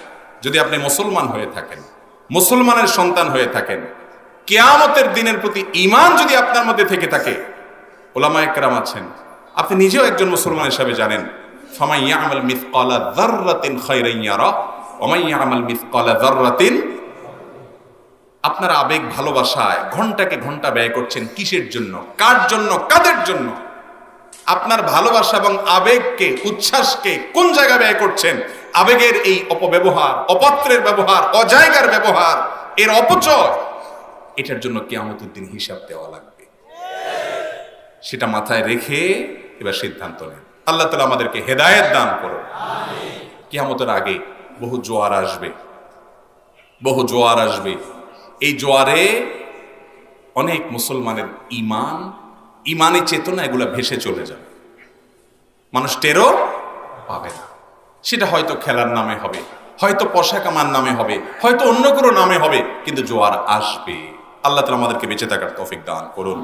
যদি আপনি মুসলমান হয়ে থাকেন, মুসলমানের সন্তান হয়ে থাকেন, কিয়ামতের দিনের প্রতি ঈমান যদি আপনার মধ্যে থেকে থাকে, উলামায়ে কেরাম আছেন, আপনি নিজেও একজন মুসলমান হিসেবে জানেন, ফামান ইয়ামাল মিসকালা যাররাতিন খায়রান ইয়ারা ওয়া মান ইয়ামাল মিসকালা যাররাতিন। আপনার আবেগ ভালোবাসায় ঘন্টাকে ঘন্টা ব্যয় করছেন কিসের জন্য, কার জন্য, কাদের জন্য? আপনার ভালোবাসা এবং আবেগকে, উচ্ছ্বাসকে কোন জায়গায় ব্যয় করছেন? আবেগের এই অপব্যবহার, অপাত্রের ব্যবহার, অজায়গার ব্যবহার, এর অপচয়, এটার জন্য কিয়ামতের দিন হিসাব দেওয়া লাগবে। সেটা মাথায় রেখে এবার সিদ্ধান্ত নেন। আল্লাহ তাআলা আমাদেরকে হেদায়েত দান করুন। কিয়ামতের আগে বহু জোয়ার আসবে, বহু জোয়ার আসবে। এই জোয়ারে অনেক মুসলমানের ঈমান, ঈমানি চেতনা এগুলা ভেসে চলে যাবে, মানুষ টেরও পাবে না। সেটা হয়তো খেলার নামে হবে, হয়তো পোশাক আমার নামে হবে, হয়তো অন্য কোনো নামে হবে, কিন্তু জোয়ার আসবে। আল্লাহ তাআলা আমাদেরকে বেঁচে থাকার তৌফিক দান করুন।